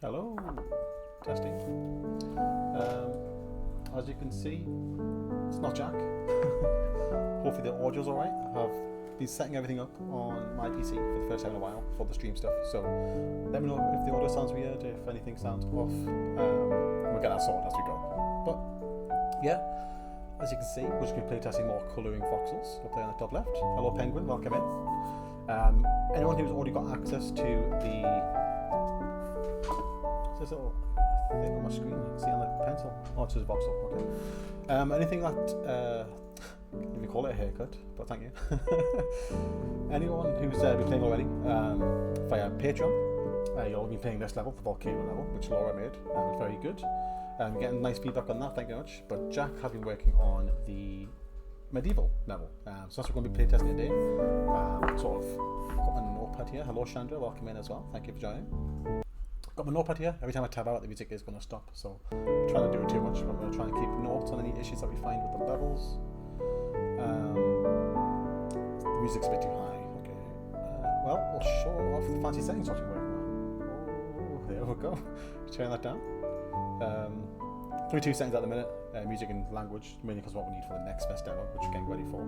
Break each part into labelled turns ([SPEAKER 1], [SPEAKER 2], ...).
[SPEAKER 1] Hello, testing. As you can see, it's not Jack. Hopefully the audio's alright. I have been setting everything up on my PC for the first time in a while for the stream stuff, so let me know if the audio sounds weird, if anything sounds off. We'll get that sorted as we go. But yeah, as you can see, we're just going to be playtesting more Coloring Voxels up there on the top left. Hello Penguin, welcome in. Anyone who's already got access to the little thing on my screen, you can see on the pencil. Oh, it's just a voxel, okay. Anything that, I didn't even call it a haircut, but thank you. Anyone who's been playing already via Patreon, you'll be playing this level, the volcano level, which Laura made, and it's very good. Getting nice feedback on that, thank you very much. But Jack has been working on the medieval level, so that's what we're going to be playtesting today. Sort of got my notepad here. Hello Chandra, welcome in as well, thank you for joining. Got my notepad here. Every time I tab out, the music is going to stop, so I'm trying to do it too much. I'm going to try and keep notes on any issues that we find with the levels. The music's a bit too high. Okay. Well, we'll show off the fancy settings what we're working on. Oh, there we go. Turn that down. 22 settings at the minute. Music and language, mainly because what we need for the next best demo, which we're getting ready for.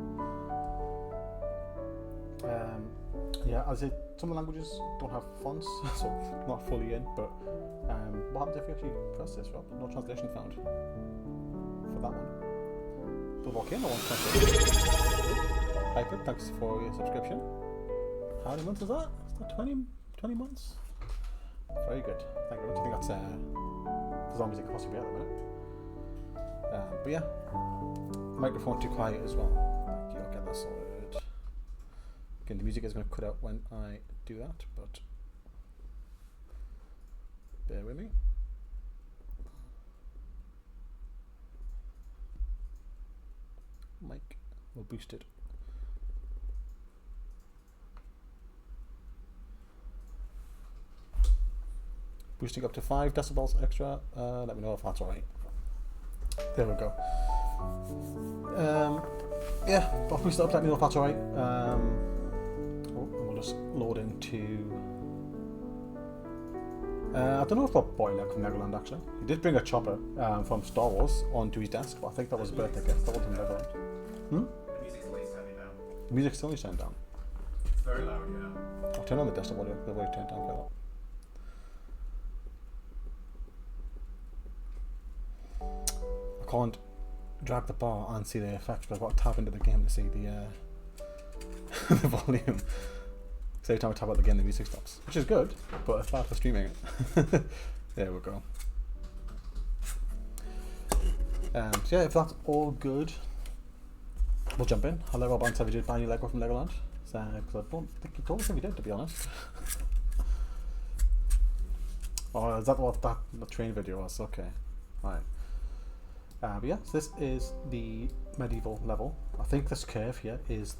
[SPEAKER 1] Yeah, as some of the languages don't have fonts, so not fully in, but what happens if we actually press this, Rob? No translation found for that one. The volcano one translation. Hyper, thanks for your subscription. How many months is that? Is that 20 months? Very good, thank you very much. I think that's as long as it can possibly be at the minute. But yeah, microphone too quiet as well. Thank you, I'll get that sorted. Again, the music is going to cut out when I do that, but bear with me. Mic, we'll boost it. Boosting up to 5 decibels extra. Let me know if that's alright. There we go. Yeah, I'll boost it up, let me know if that's alright. We'll just load into. I don't know if that boy from Legoland actually. He did bring a chopper from Star Wars onto his desk, but I think that was a birthday gift. That wasn't Legoland.
[SPEAKER 2] The music's always turning down.
[SPEAKER 1] The music's still turned down.
[SPEAKER 2] It's very loud, yeah.
[SPEAKER 1] I'll turn on the desktop audio. The way turned down quite a lot. I can't drag the bar and see the effects, but I've got to tap into the game to see the the volume. So every time I tap out the game, the music stops, which is good, but it's bad for streaming it. There we go. So yeah, if that's all good, we'll jump in. Hello, Rob, have you did buy any Lego from Legoland? Because I don't think you told us if you did, to be honest. Oh, is that what the train video was? Okay, right. But yeah, so this is the medieval level. I think this curve here is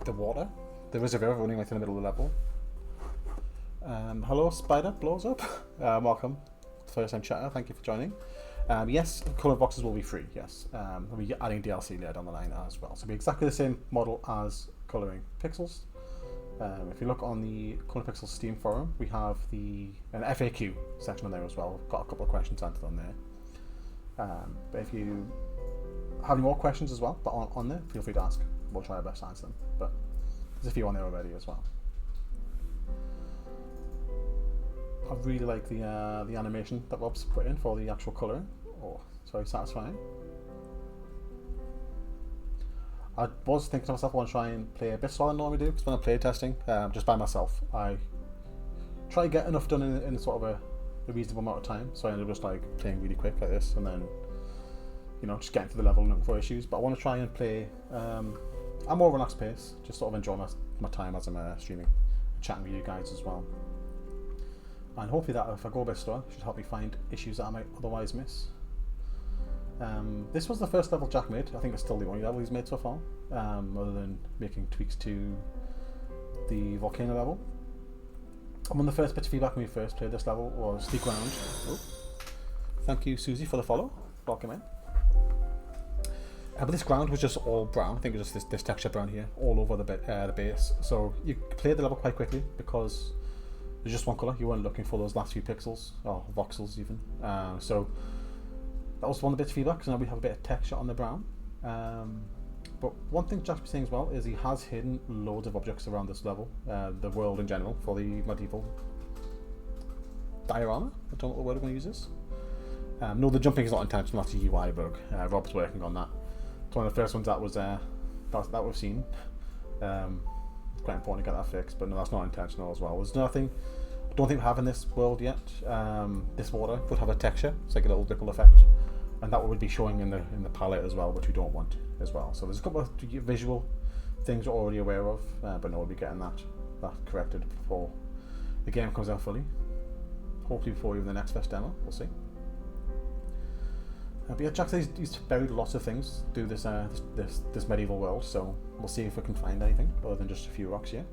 [SPEAKER 1] the water. There is a river running right in the middle of the level. Hello, Spider blows up. Welcome, first time chatter. Thank you for joining. Yes, Coloring Voxels will be free. Yes, we'll be adding DLC later down the line as well. So it'll be exactly the same model as Coloring Pixels. If you look on the Coloring Pixels Steam forum, we have an FAQ section on there as well. We've got a couple of questions answered on there. But if you have any more questions as well, but on there, feel free to ask. We'll try our best to answer them. But there's a few on there already as well. I really like the animation that Rob's put in for the actual colouring. Oh, it's very satisfying. I was thinking to myself I want to try and play a bit slower than I normally do, because when I'm play testing, just by myself, I try to get enough done in sort of a reasonable amount of time, so I end up just like playing really quick like this, and then just getting through the level and looking for issues. But I want to try and play at a more relaxed pace, just sort of enjoy my time as I'm streaming and chatting with you guys as well. And hopefully that, if I go a bit slower, should help me find issues that I might otherwise miss. This was the first level Jack made. I think it's still the only level he's made so far, other than making tweaks to the volcano level. And one of the first bits of feedback when we first played this level was the ground. Oh. Thank you, Susie, for the follow. Welcome in. But this ground was just all brown. I think it was just this texture brown here, all over the base. So you played the level quite quickly because there's just one colour. You weren't looking for those last few pixels or voxels even. So that was one of the bits of feedback. So now we have a bit of texture on the brown. But one thing Jack's been saying as well is he has hidden loads of objects around this level, the world in general, for the medieval diorama. I don't know what the word we're going to use is. No, the jumping is not intentional. That's a UI bug. Rob's working on that. It's one of the first ones that was that we've seen. It's quite important to get that fixed, but no, that's not intentional as well. There's nothing. I don't think we have in this world yet. This water would have a texture. It's like a little ripple effect, and that would be showing in the palette as well, which we don't want as well. So there's a couple of visual things we're already aware of, but no, we'll be getting that corrected before the game comes out fully. Hopefully before even the next Fest demo. We'll see. But yeah, Jack says he's buried lots of things through this medieval world, so we'll see if we can find anything other than just a few rocks here.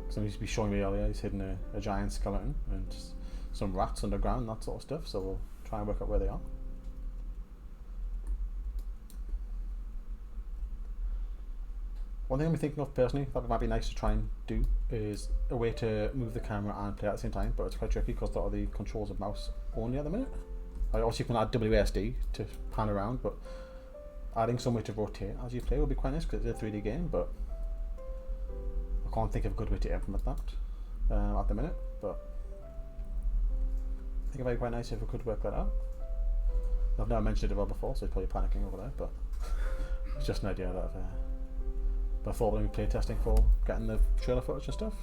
[SPEAKER 1] So he used to be showing me earlier, he's hidden a giant skeleton and some rats underground, that sort of stuff, so we'll try and work out where they are. One thing I'm thinking of personally that might be nice to try and do is a way to move the camera and play at the same time, but it's quite tricky because a lot of the controls are mouse only at the minute. Obviously you can add WASD to pan around, but adding some way to rotate as you play would be quite nice because it's a 3D game, but I can't think of a good way to implement that at the minute, but I think it might be quite nice if we could work that out. I've never mentioned it well before, so he's probably panicking over there, but it's just an idea that I thought when we play testing for getting the trailer footage and stuff.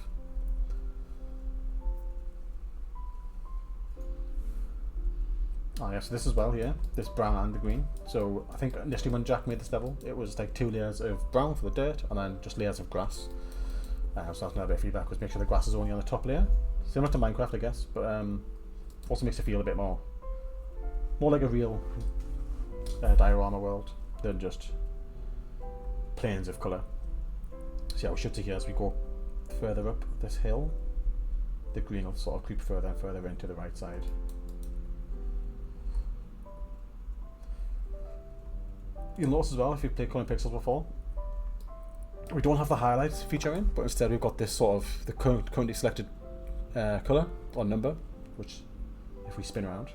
[SPEAKER 1] Oh yeah, so this as well here, this brown and the green. So I think initially when Jack made this level, it was like 2 layers of brown for the dirt and then just layers of grass. So that's another bit of feedback, was make sure the grass is only on the top layer. Similar to Minecraft I guess, but also makes it feel a bit more like a real diorama world than just planes of colour. So yeah, we should see here as we go further up this hill, the green will sort of creep further and further into the right side. You'll notice as well, if you've played Coloring Pixels before, we don't have the highlights feature in, but instead we've got this sort of the currently selected colour or number, which if we spin around,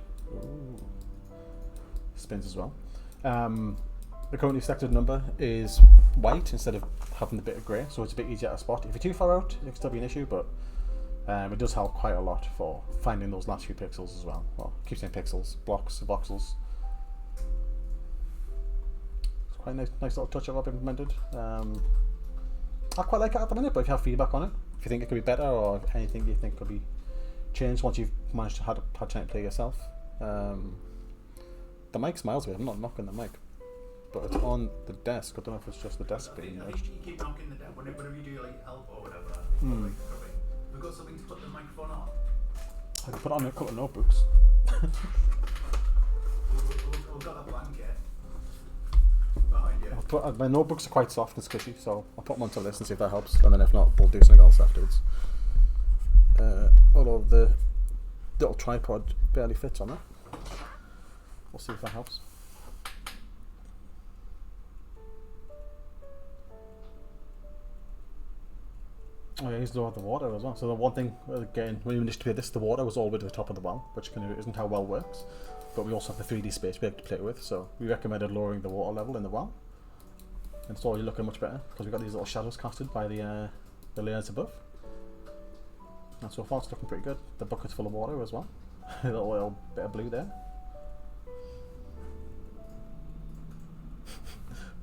[SPEAKER 1] spins as well. The currently selected number is white instead of having the bit of grey, so it's a bit easier to spot. If you're too far out, it can still be an issue, but it does help quite a lot for finding those last few pixels as well. Well, I keep saying pixels, blocks, voxels. Quite a nice little touch I've implemented. I quite like it at the minute, but if you have feedback on it, if you think it could be better or if anything you think could be changed once you've managed to had time to play yourself. The mic smiles with it. I'm not knocking the mic, but it's on the desk. I don't know if it's just the desk being nudged.
[SPEAKER 2] You keep knocking the desk whenever you do like help or whatever. Or like covering. We've got something to put the microphone on.
[SPEAKER 1] I can put it on a couple of notebooks.
[SPEAKER 2] We've got that blanket behind you.
[SPEAKER 1] My notebooks are quite soft and squishy, so I'll put them onto this and see if that helps, and then if not, we'll do something else afterwards. Although the little tripod barely fits on it. We'll see if that helps. Oh yeah, he's lowered the water as well. So the one thing, again, when we initially played this, the water was all the way to the top of the well, which kind of isn't how well works. But we also have the 3D space we have to play with, so we recommended lowering the water level in the well. And it's already looking much better, because we've got these little shadows casted by the layers above. And so far it's looking pretty good. The bucket's full of water as well. A little bit of blue there.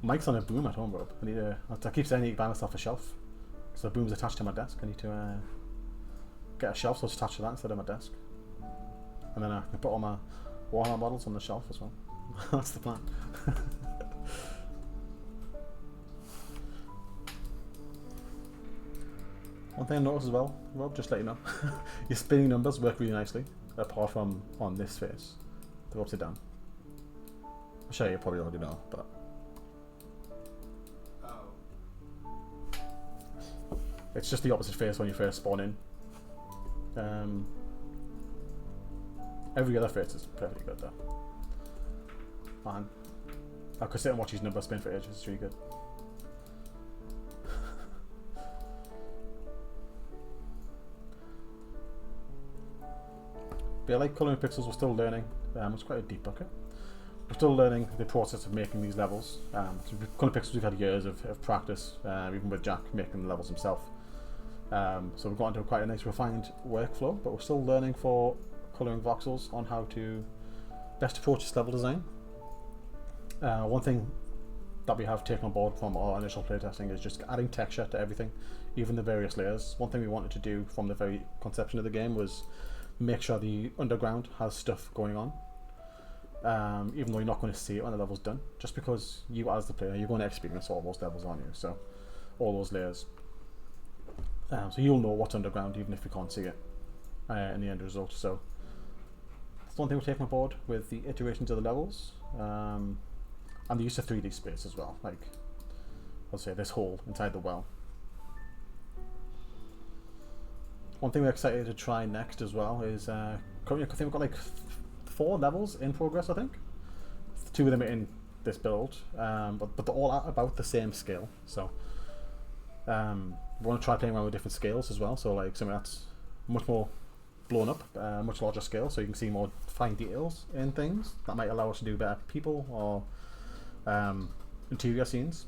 [SPEAKER 1] Mike's on a boom at home, Rob. I keep saying I need to buy myself a shelf. So the boom's attached to my desk. I need to get a shelf so it's attached to that instead of my desk. And then I can put all my Warhammer models on the shelf as well. That's the plan. One thing I noticed as well, Rob, just to let you know, your spinning numbers work really nicely, apart from on this face. They're upside down. I'm sure you probably already know, but... It's just the opposite face when you first spawn in. Every other face is perfectly good though. Man, I could sit and watch his number spin for ages, it's really good. But yeah, like Coloring Voxels, we're still learning. It's quite a deep bucket. We're still learning the process of making these levels. So with Coloring Voxels, we've had years of practice, even with Jack making the levels himself. So we've got into quite a nice refined workflow, but we're still learning for Coloring Voxels on how to best approach this level design. One thing that we have taken on board from our initial playtesting is just adding texture to everything, even the various layers. One thing we wanted to do from the very conception of the game was make sure the underground has stuff going on, even though you're not going to see it when the level's done, just because you as the player, you're going to experience all those levels, aren't you? So all those layers. So you'll know what's underground even if you can't see it in the end result. So that's one thing we're taking on board with the iterations of the levels, and the use of 3D space as well. Like, I'll say this hole inside the well. One thing we're excited to try next as well is currently I think we've got like 4 levels in progress. I think 2 of them are in this build, but they're all at about the same scale. So we want to try playing around with different scales as well. So like something that's much more blown up, much larger scale, so you can see more fine details in things that might allow us to do better people or interior scenes,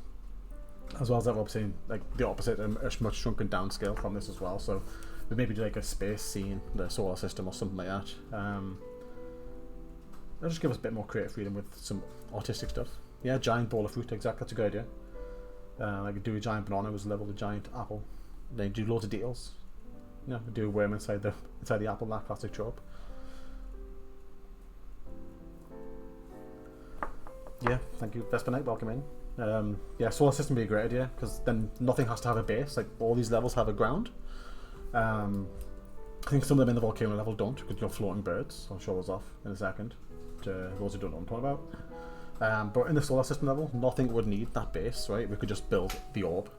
[SPEAKER 1] as well as that obviously like the opposite, a much shrunken down scale from this as well. So we maybe do like a space scene, the solar system or something like that. It'll just give us a bit more creative freedom with some artistic stuff. Yeah, giant bowl of fruit, exactly, that's a good idea. Like do a giant banana was level with a giant apple. Then do loads of details. You know, do a worm inside the apple, that classic trope. Yeah, thank you, Vesper Knight, welcome in. Yeah, solar system would be a great idea, because then nothing has to have a base. Like all these levels have a ground. I think some of them in the volcano level don't, because you're floating birds. I'll show those off in a second to those who don't know what I'm talking about. But in the solar system level, nothing would need that base, right? We could just build the orb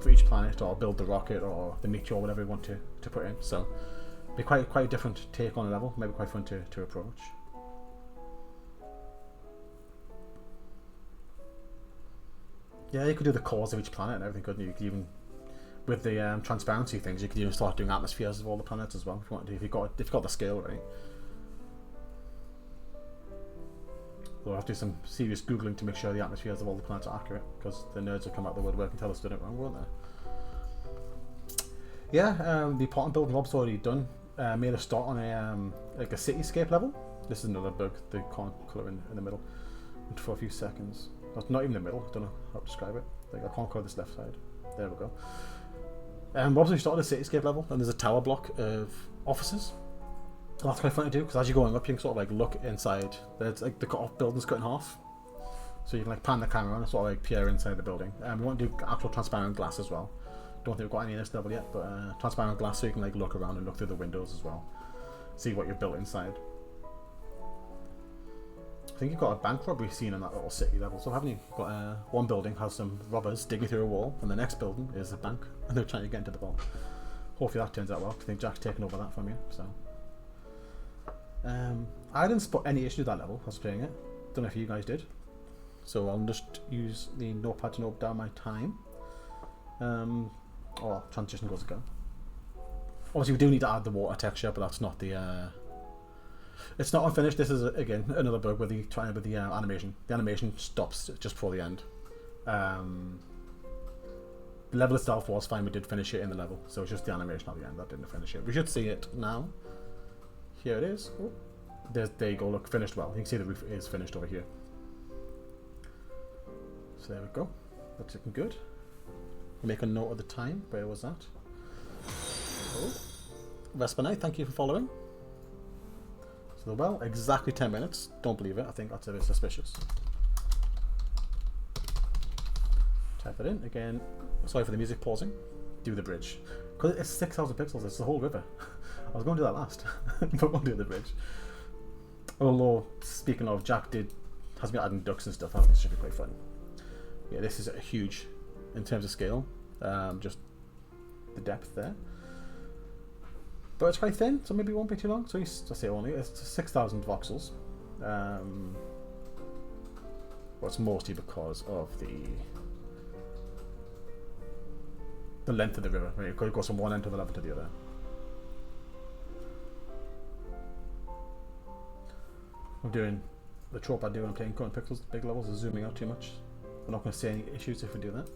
[SPEAKER 1] for each planet, or build the rocket or the meteor, whatever we want to put in. So it'd be quite a different take on a level, maybe quite fun to approach. Yeah, you could do the cores of each planet and everything, couldn't you? You could even, with the transparency things, you could even start doing atmospheres of all the planets as well if you want to. If you've got the scale right. We'll have to do some serious googling to make sure the atmospheres of all the planets are accurate, because the nerds will come out the woodwork and tell us they did it wrong, won't they? Yeah, the plot and building Rob's already done. Made a start on a like a cityscape level. This is another bug, they can't colour in the middle for a few seconds. That's not even the middle, I don't know how to describe it. Like I can't colour this left side. There we go. Rob's already started a cityscape level, and there's a tower block of offices. And that's quite fun to do, because as you're going up, you can sort of like look inside. There's like the building's cut in half, so you can like pan the camera and sort of like peer inside the building. We want to do actual transparent glass as well. Don't think we've got any in this level yet, but transparent glass so you can like look around and look through the windows as well, see what you've built inside. I think you've got a bank robbery scene in that little city level, so haven't you? Got one building has some robbers digging through a wall, and the next building is a bank, and they're trying to get into the vault. Hopefully that turns out well. I think Jack's taken over that from you, so. I didn't spot any issue with that level. I was playing it. Don't know if you guys did. So I'll just use the notepad to note down my time. Transition goes again. Obviously, we do need to add the water texture, but that's not the. It's not unfinished. This is again another bug with the animation. The animation stops just before the end. The level itself was fine. We did finish it in the level, so it's just the animation at the end that didn't finish it. We should see it now. Here it is. Oh, there you go. Look, finished well. You can see the roof is finished over here. So there we go. That's looking good. Make a note of the time. Where was that? Oh, Vesper Knight, thank you for following. So well, exactly 10 minutes. Don't believe it. I think that's a bit suspicious. Type it in again. Sorry for the music pausing. Do the bridge. Because it's 6,000 pixels. It's the whole river. I was going to do that last, but we'll do the bridge. Although, speaking of, Jack has been adding ducks and stuff. I think it should be quite fun. Yeah, this is a huge, in terms of scale, just the depth there. But it's quite thin, so maybe it won't be too long. So I say only, it's 6,000 voxels. Well, it's mostly because of the length of the river. Right? It goes from one end of the level to the other. I'm doing the trope I do when I'm playing Coloring Pixels, big levels, is zooming out too much. We're not going to see any issues if we do that.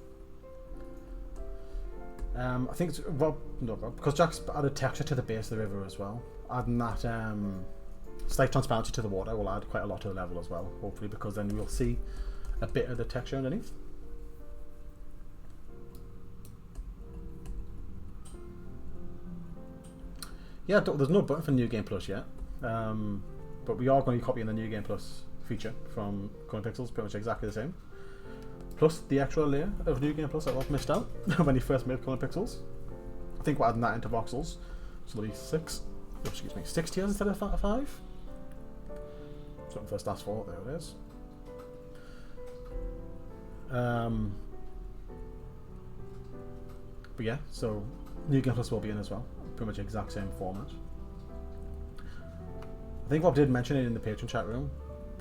[SPEAKER 1] I think it's because Jack's added texture to the base of the river as well. Adding that slight transparency to the water will add quite a lot to the level as well, hopefully, because then we'll see a bit of the texture underneath. Yeah, there's no button for New Game Plus yet, but we are going to be copying the New Game Plus feature from Coloring Pixels, pretty much exactly the same. Plus the extra layer of New Game Plus that I've missed out when he first made Coloring Pixels. I think we're adding that into Voxels, so there'll be 6 tiers instead of 5. Something first asked for, there it is. But yeah, so New Game Plus will be in as well. Pretty much the exact same format. I think Rob did mention it in the Patreon chat room.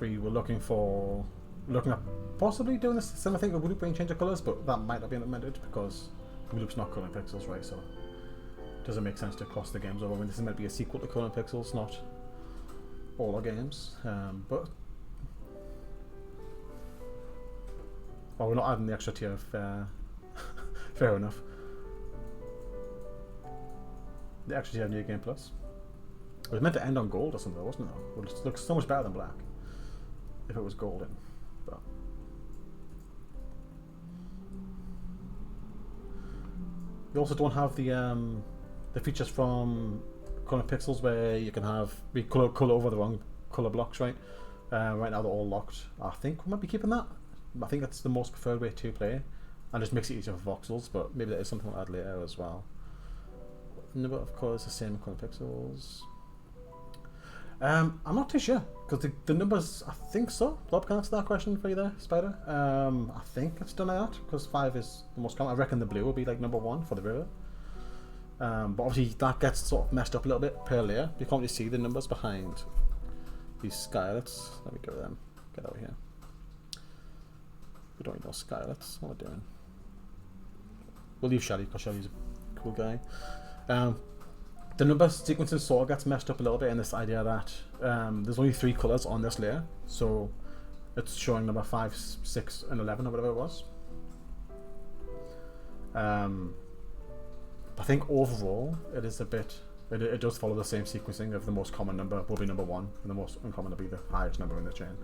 [SPEAKER 1] We were looking at possibly doing this similar thing with Loop Ring Change of Colours, but that might not be implemented because Loop's not Coloring Pixels, right? So it doesn't make sense to cross the games over when this is meant to be a sequel to Coloring Pixels, not all our games. But well, we're not adding the extra tier of fair enough. The extra tier of New Game Plus. It was meant to end on gold or something, wasn't it? Well, it looks so much better than black if it was golden. But we also don't have the features from Coloring Pixels where you can have color over the wrong color blocks, right? Right now they're all locked. I think we might be keeping that. I think that's the most preferred way to play, and just makes it easier for voxels. But maybe that is something we'll add later as well. Number of colors the same Coloring Pixels. I'm not too sure because the numbers, I think so. Rob, can I answer that question for you there, Spider? I think it's done like that because 5 is the most common. I reckon the blue will be like number 1 for the river. But obviously that gets sort of messed up a little bit per layer. You can't really see the numbers behind these skylets. Let me get rid of them. Get out of here. We don't need those skylets. What am I doing? We'll leave Shelly because Shelly's a cool guy. The number sequencing sort of gets messed up a little bit in this idea that there's only 3 colours on this layer, so it's showing number 5, 6 and 11 or whatever it was. I think overall it is a bit, it does follow the same sequencing of the most common number will be number 1 and the most uncommon will be the highest number in the chain.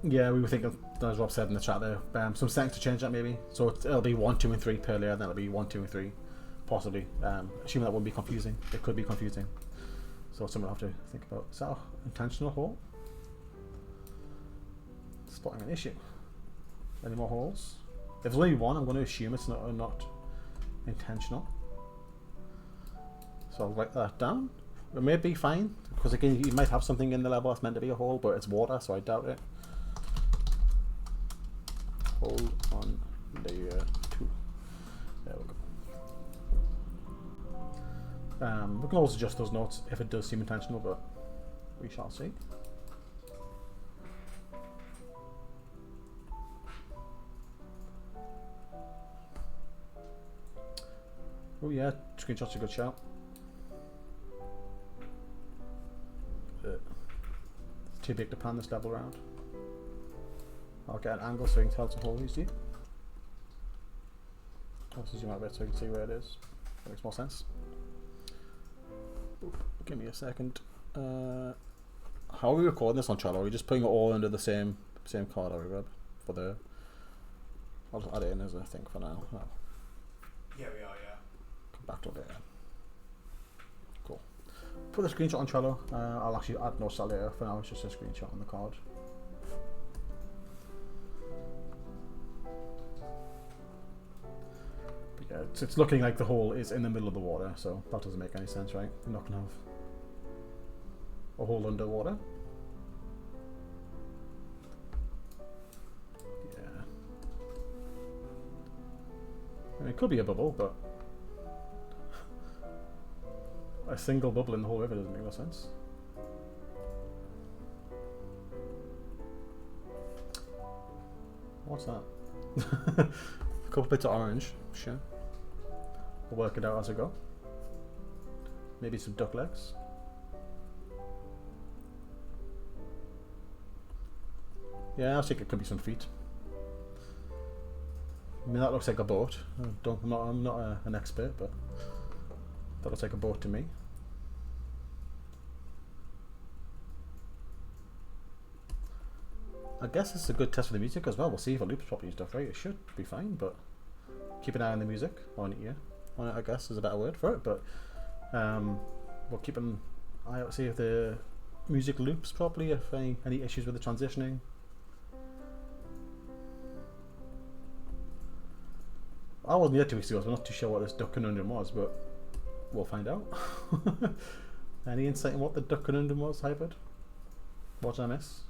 [SPEAKER 1] Yeah, we were thinking, as Rob said in the chat there, some settings to change that maybe. So it'll be 1, 2 and 3 per layer, then it'll be 1, 2 and 3, possibly. Assuming that wouldn't be confusing. It could be confusing. So it's something we'll have to think about. Is that an intentional hole? Spotting an issue. Any more holes? If there's only 1, I'm going to assume it's not intentional. So I'll write that down. It may be fine, because again, you might have something in the level that's meant to be a hole, but it's water, so I doubt it. Hold on layer 2. There we go. We can always adjust those notes if it does seem intentional, but we shall see. Oh yeah, screenshot's a good shout. It's too big to pan this level around. I'll get an angle so you can tell it's a hole easy. Also zoom out a bit so you can see where it is. That makes more sense. Oof, give me a second. How are we recording this on Trello? Are we just putting it all under the same card, are we, Rob? For the, I'll just add it in as a thing for now. Oh.
[SPEAKER 2] Yeah, we are, yeah.
[SPEAKER 1] Come back to it later. Cool. Put the screenshot on Trello. I'll actually add notes later. For now, it's just a screenshot on the card. Yeah, it's looking like the hole is in the middle of the water, so that doesn't make any sense, right? You're not going to have a hole underwater. Yeah. I mean, it could be a bubble, but a single bubble in the whole river doesn't make no sense. What's that? A couple bits of orange, sure. We'll work it out as we go. Maybe some duck legs. Yeah, I think it could be some feet. I mean, that looks like a boat. I'm not an expert, but that looks like a boat to me. I guess it's a good test for the music as well. We'll see if it loops properly and stuff, right? It should be fine, but keep an eye on the music, on it, I guess is a better word for it, but we'll keep an eye out, see if the music loops properly, if any issues with the transitioning. I wasn't here 2 weeks ago, so I'm not too sure what this duck conundrum was, but we'll find out. Any insight on what the duck conundrum was, Hybrid? What did I miss?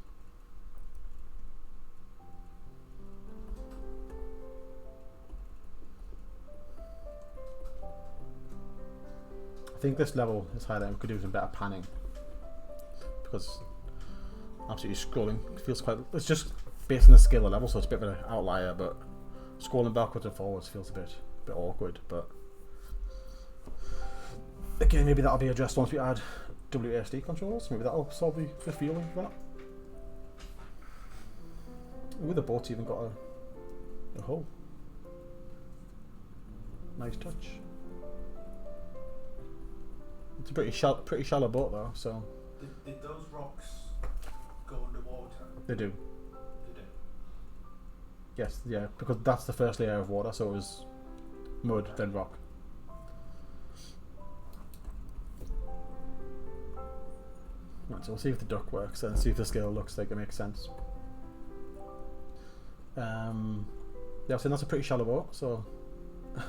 [SPEAKER 1] I think this level is highlighted. We could do some better panning because absolutely scrolling feels quite. It's just based on the scale of the level, so it's a bit of an outlier. But scrolling backwards and forwards feels a bit awkward. But again, maybe that'll be addressed once we add WASD controls. Maybe that'll solve the feeling of that. Ooh, the boat's even got a hole. Nice touch. It's a pretty shallow boat though, so.
[SPEAKER 2] Did those rocks go underwater?
[SPEAKER 1] They do.
[SPEAKER 2] They do.
[SPEAKER 1] Yes, yeah, because that's the first layer of water, so it was mud, then rock. Right, so we'll see if the duck works and see if the scale looks like it makes sense. Yeah, so that's a pretty shallow boat, so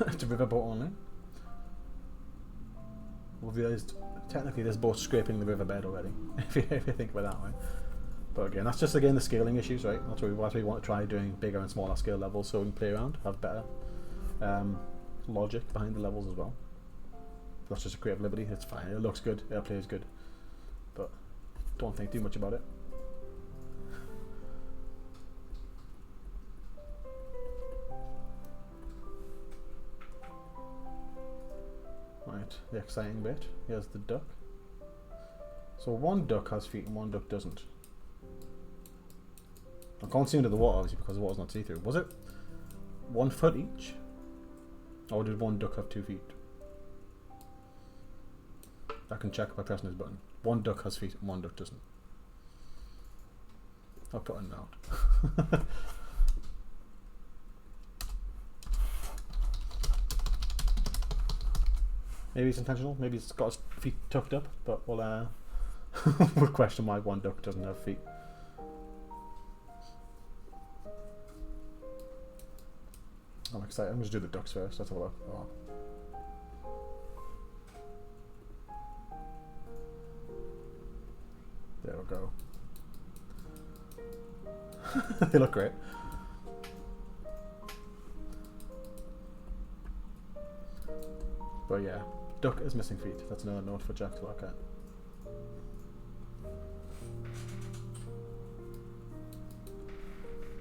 [SPEAKER 1] it's a river boat only. We've realised technically this boat's scraping the riverbed already, if you think about it that way. But again, that's just the scaling issues, right? That's why we want to try doing bigger and smaller scale levels so we can play around, have better logic behind the levels as well. That's just a creative liberty. It's fine. It looks good. It plays good, but don't think too much about it. Right, the exciting bit. Here's the duck. So one duck has feet and one duck doesn't. I can't see under the water obviously because the water's not see-through. Was it 1 foot each? Or did one duck have 2 feet? I can check by pressing this button. One duck has feet and one duck doesn't. I'll put it out. Maybe it's intentional, maybe it's got its feet tucked up, but we'll we'll question why one duck doesn't have feet. I'm excited. I'm going to do the ducks first. Let's have a look. Oh. There we go. They look great. But yeah, duck is missing feet. That's another note for Jack to look at.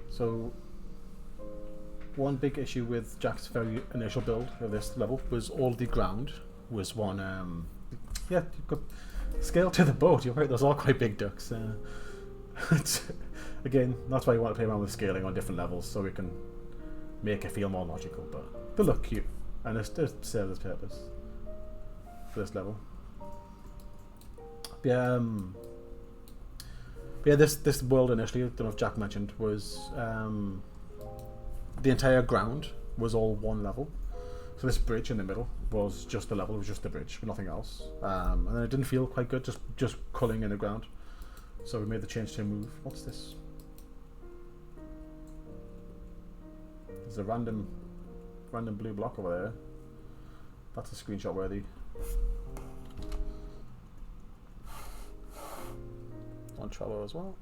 [SPEAKER 1] So one big issue with Jack's very initial build of this level was all the ground was one yeah, you've got scale to the boat. You're right, those are quite big ducks. Again, that's why you want to play around with scaling on different levels so we can make it feel more logical, but they look cute and it serves its purpose for this level. Yeah, this world initially, I don't know if Jack mentioned, was the entire ground was all one level. So this bridge in the middle was just the level, it was just the bridge, nothing else. And then it didn't feel quite good, just culling in the ground. So we made the change to move. What's this? There's a random blue block over there. That's a screenshot worthy. On Trello as well.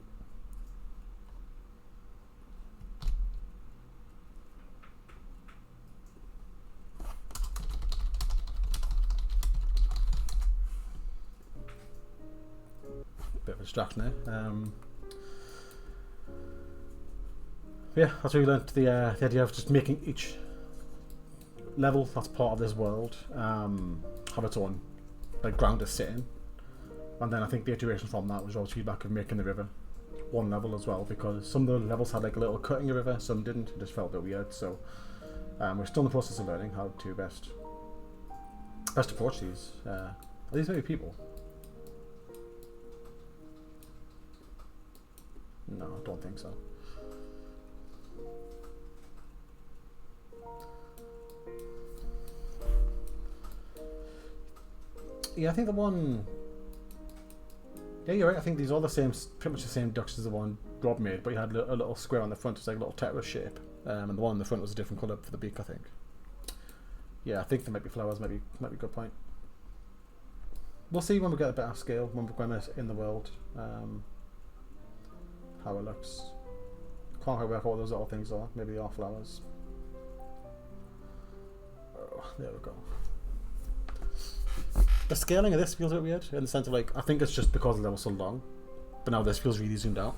[SPEAKER 1] Bit of a distraction there. Yeah, that's where we learnt the idea of just making each level that's part of this world have its own like ground is sitting. And then I think the iteration from that was always feedback of making the river one level as well, because some of the levels had like a little cut in the river, some didn't. It just felt a bit weird. So we're still in the process of learning how to best approach these. Are these maybe people? No, I don't think so. Yeah, I think the one... Yeah, you're right. I think these are all the same, pretty much the same ducks as the one Rob made, but he had a little square on the front. It was like a little Tetris shape, and the one on the front was a different colour for the beak, I think. Yeah, I think there might be flowers. Might be a good point. We'll see when we get a better scale, when we're in the world, how it looks. Can't quite work out what those little things are. Maybe they are flowers. Oh, there we go. The scaling of this feels a bit weird, in the sense of like, I think it's just because the level's so long, but now this feels really zoomed out.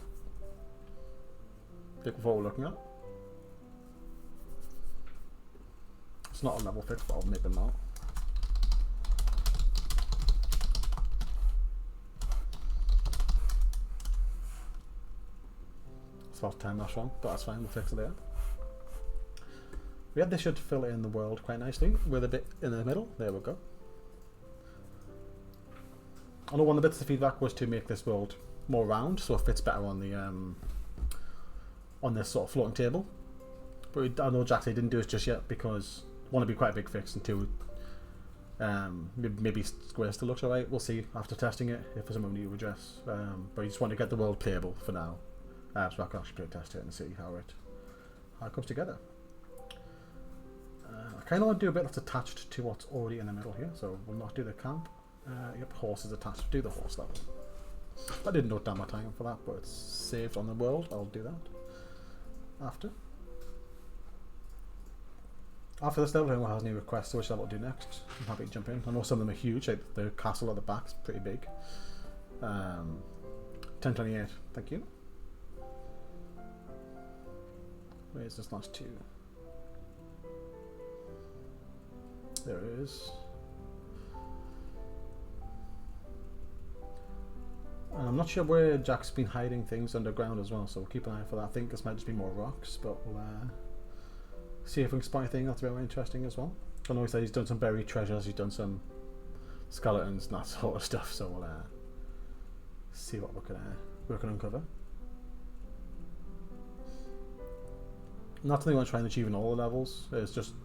[SPEAKER 1] Like what we're looking at. It's not a level fix, but I'll make them out. It's last time that's wrong, but that's fine, we'll fix it later. Yeah, this should fill in the world quite nicely, with a bit in the middle. There we go. I know one of the bits of feedback was to make this world more round, so it fits better on the on this sort of floating table. But I know Jack didn't do it just yet because one, would be quite a big fix, and two, maybe square still looks alright. We'll see after testing it if there's something we need to address. But you just want to get the world playable for now, so I can actually play test it and see how it comes together. I kind of want to do a bit that's attached to what's already in the middle here, so we'll not do the camp. Yep, horse is attached. Do the horse level. I didn't note down my time for that, but it's saved on the world. I'll do that after. After this level, if anyone has any requests to which level to do next, I'm happy to jump in. I know some of them are huge, like the castle at the back's pretty big. 1028, thank you. Where's this last two? There it is. And I'm not sure where Jack's been hiding things underground as well, so we'll keep an eye for that. I think this might just be more rocks, but we'll see if we can spot anything that's very interesting as well. I know he said he's done some buried treasures, he's done some skeletons and that sort of stuff, so we'll see what we can uncover. Not something we want to try and achieve in all the levels, it's just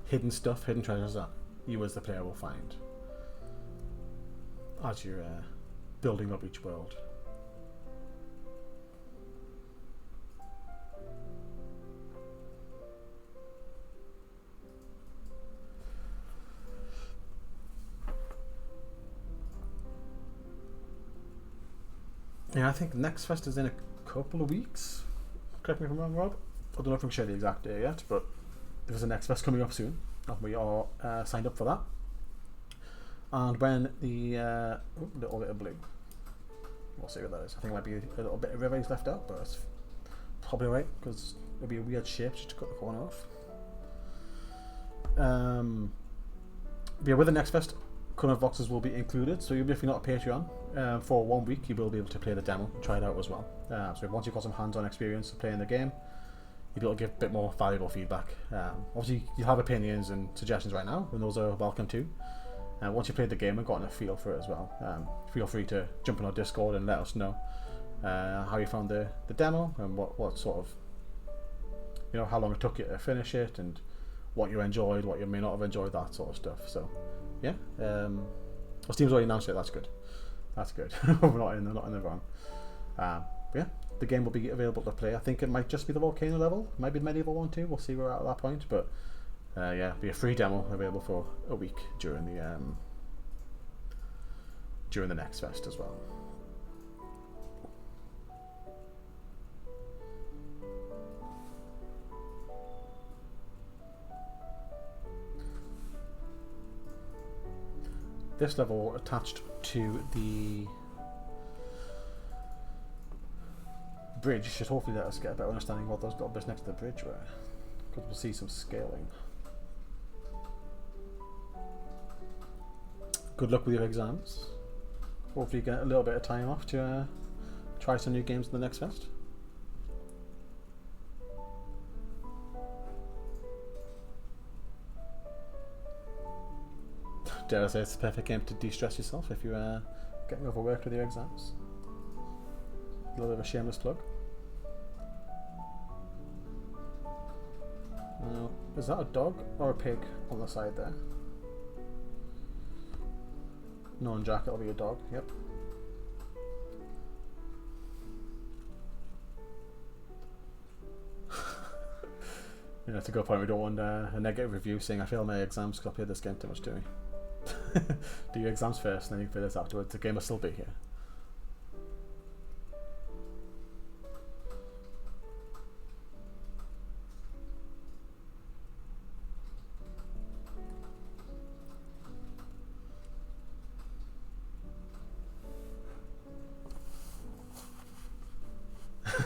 [SPEAKER 1] hidden stuff, hidden treasures that you as the player will find as you're building up each world. Yeah, I think next fest is in a couple of weeks. Correct me if I'm wrong, Rob. I don't know if I can share the exact day yet, but there's a next fest coming up soon, and we are signed up for that. And when the little bit of blue, we'll see what that is. I think it might be a little bit of river he's left out, but it's probably right because it'll be a weird shape just to cut the corner off. Yeah, with the next fest, Coloring Voxels will be included. So even if you're not a Patreon, for 1 week you will be able to play the demo and try it out as well. So once you've got some hands-on experience of playing the game, you'll be able to give a bit more valuable feedback. Obviously, you have opinions and suggestions right now, and those are welcome too. Once you've played the game and gotten a feel for it as well, feel free to jump in our Discord and let us know how you found the demo and what sort of, you know, how long it took you to finish it and what you enjoyed, what you may not have enjoyed, that sort of stuff. So, yeah, well, Steam's already announced it. That's good. That's good. We're not in the wrong. But yeah, the game will be available to play. I think it might just be the volcano level, might be the medieval one too. We'll see where we're at that point, but. Yeah, be a free demo available for a week during the next fest as well. This level attached to the bridge should hopefully let us get a better understanding of what those little bits next to the bridge were, because we'll see some scaling. good luck with your exams. Hopefully you get a little bit of time off to try some new games in the next fest. Dare I say it's the perfect game to de-stress yourself if you're getting overworked with your exams. A little bit of a shameless plug. Is that a dog or a pig on the side there? No, on Jack it'll be a dog, yep. You know, to go point, we don't want a negative review saying I failed my exams because I played this game too much, do we? Do your exams first and then you play this afterwards. The game will still be here.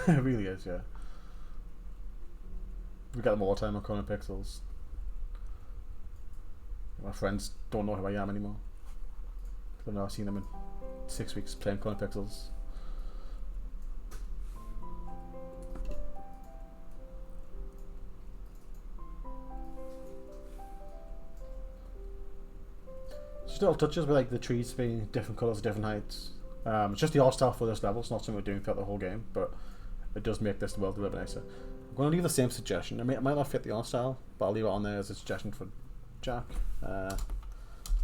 [SPEAKER 1] It really is, yeah. We get them all the time on Coloring Pixels. My friends don't know who I am anymore. I've now seen them in 6 weeks playing Coloring Pixels. Just little touches with like the trees being different colours, different heights. It's just the art style for this level. It's not something we're doing throughout the whole game, but it does make this world a little bit nicer. I'm going to leave the same suggestion. It might not fit the art style, but I'll leave it on there as a suggestion for Jack.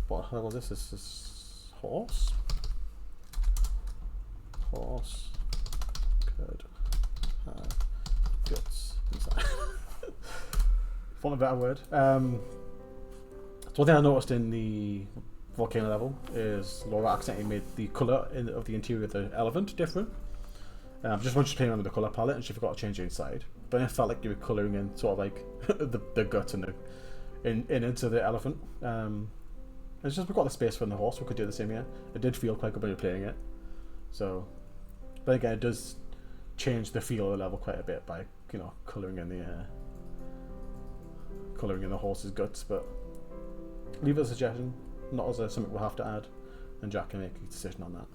[SPEAKER 1] What level is this? This is horse. Horse could have guts inside. For a better word. So one thing I noticed in the volcano level is Laura accidentally made the colour of the interior of the elephant different. Just when she was playing around with the colour palette and she forgot to change the inside. But it felt like you were colouring in sort of like the guts and into the elephant. It's just we've got the space for the horse, we could do the same here. It did feel quite good when you're playing it. So, but again, it does change the feel of the level quite a bit by, you know, colouring in the horse's guts. But leave it as a suggestion, not as something we'll have to add, and Jack can make a decision on that.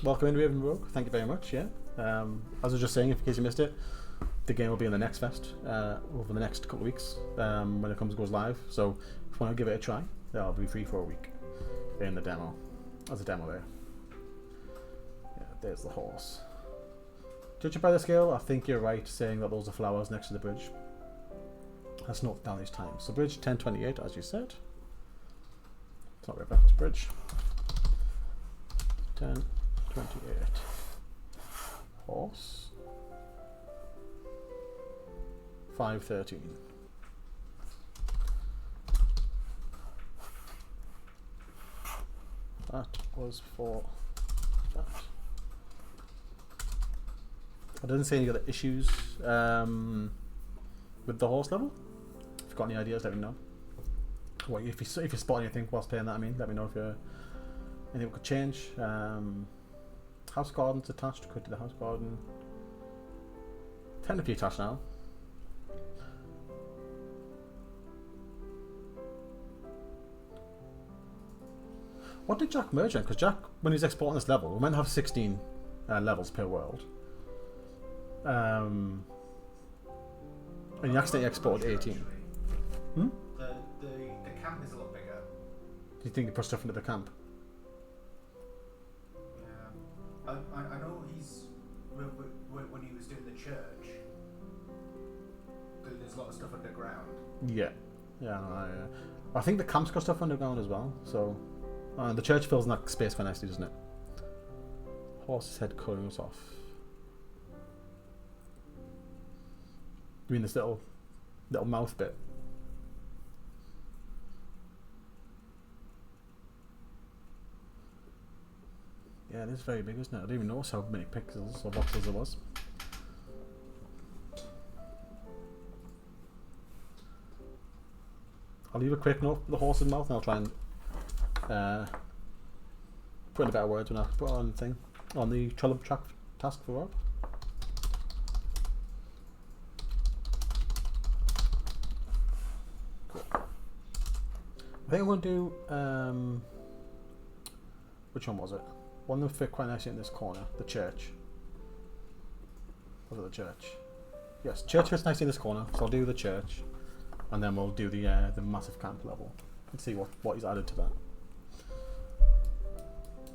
[SPEAKER 1] Welcome in, Raven Rogue. Thank you very much. Yeah. As I was just saying, in case you missed it, the game will be in the next fest over the next couple of weeks when it goes live. So if you want to give it a try, it'll be free for a week in the demo. As a demo there. Yeah, there's the horse. Judging by the scale, I think you're right saying that those are flowers next to the bridge. Let's note down these times. So bridge 1028, as you said. It's not Rebecca's bridge. 1028. Horse. 513. That was for that. I didn't see any other issues with the horse level. If you've got any ideas, let me know. Well, if you spot anything whilst playing that, I mean, let me know if anything could change. House garden's attached. Could do the house garden. Technically attached now. What did Jack merge in? Because Jack, when he's exporting this level, we're meant to have 16 levels per world. And he accidentally exported 18. Hmm?
[SPEAKER 2] The camp is a lot bigger.
[SPEAKER 1] Do you think he put stuff into the camp?
[SPEAKER 2] Yeah. I know he's... When he was doing the church, there's a lot of stuff underground.
[SPEAKER 1] Yeah. Yeah, I think the camp's got stuff underground as well, so... the church fills in that space quite nicely, doesn't it? Horse's head colouring us off. You mean this little mouth bit? Yeah, it is very big, isn't it? I didn't even notice how many pixels or voxels there was. I'll leave a quick note for the horse's mouth and I'll try and put in a better words when I put on the thing on the track task for Rob. I think I'm going to do, which one was it? One that fit quite nicely in this corner, the church. Was it the church? Yes, church fits nicely in this corner, so I'll do the church, and then we'll do the massive camp level and see what he's added to that.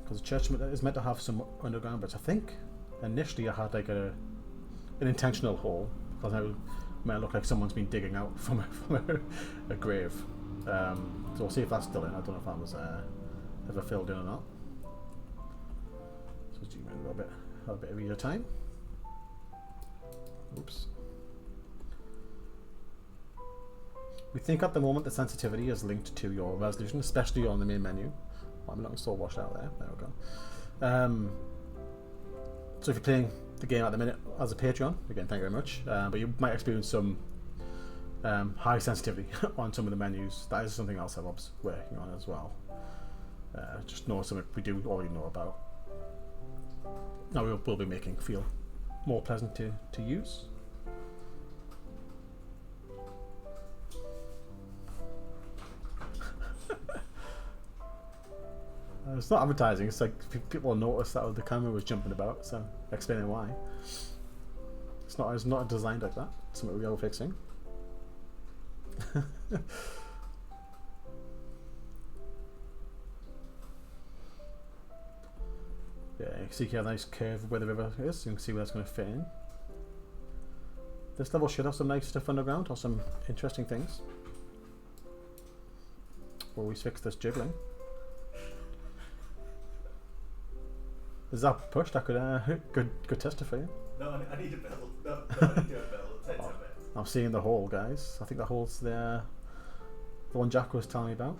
[SPEAKER 1] Because the church is meant to have some underground bits. I think initially I had like an intentional hole, because it might look like someone's been digging out from a grave. So we'll see if that's still in. I don't know if that was ever filled in or not. So zoom in a little bit, have a bit of reader time. Oops. We think at the moment the sensitivity is linked to your resolution, especially on the main menu. Oh, I'm not still washed out there. There we go. So if you're playing the game at the minute as a Patreon, again, thank you very much. But you might experience some high sensitivity on some of the menus. That is something else Bob's working on as well. Just know something we do already know about. Now we'll be making feel more pleasant to use. It's not advertising, it's like people noticed that the camera was jumping about, so explaining why. It's not designed like that, it's something we are fixing. Yeah, you can see here a nice curve where the river is, you can see where that's going to fit in. This level should have some nice stuff underground, or some interesting things. We'll always fix this jiggling. Is that pushed? I could test it for you.
[SPEAKER 2] No, I need a build. No, I need to do a build. Take a bit.
[SPEAKER 1] I'm seeing the hole, guys. I think the hole's the one Jack was telling me about.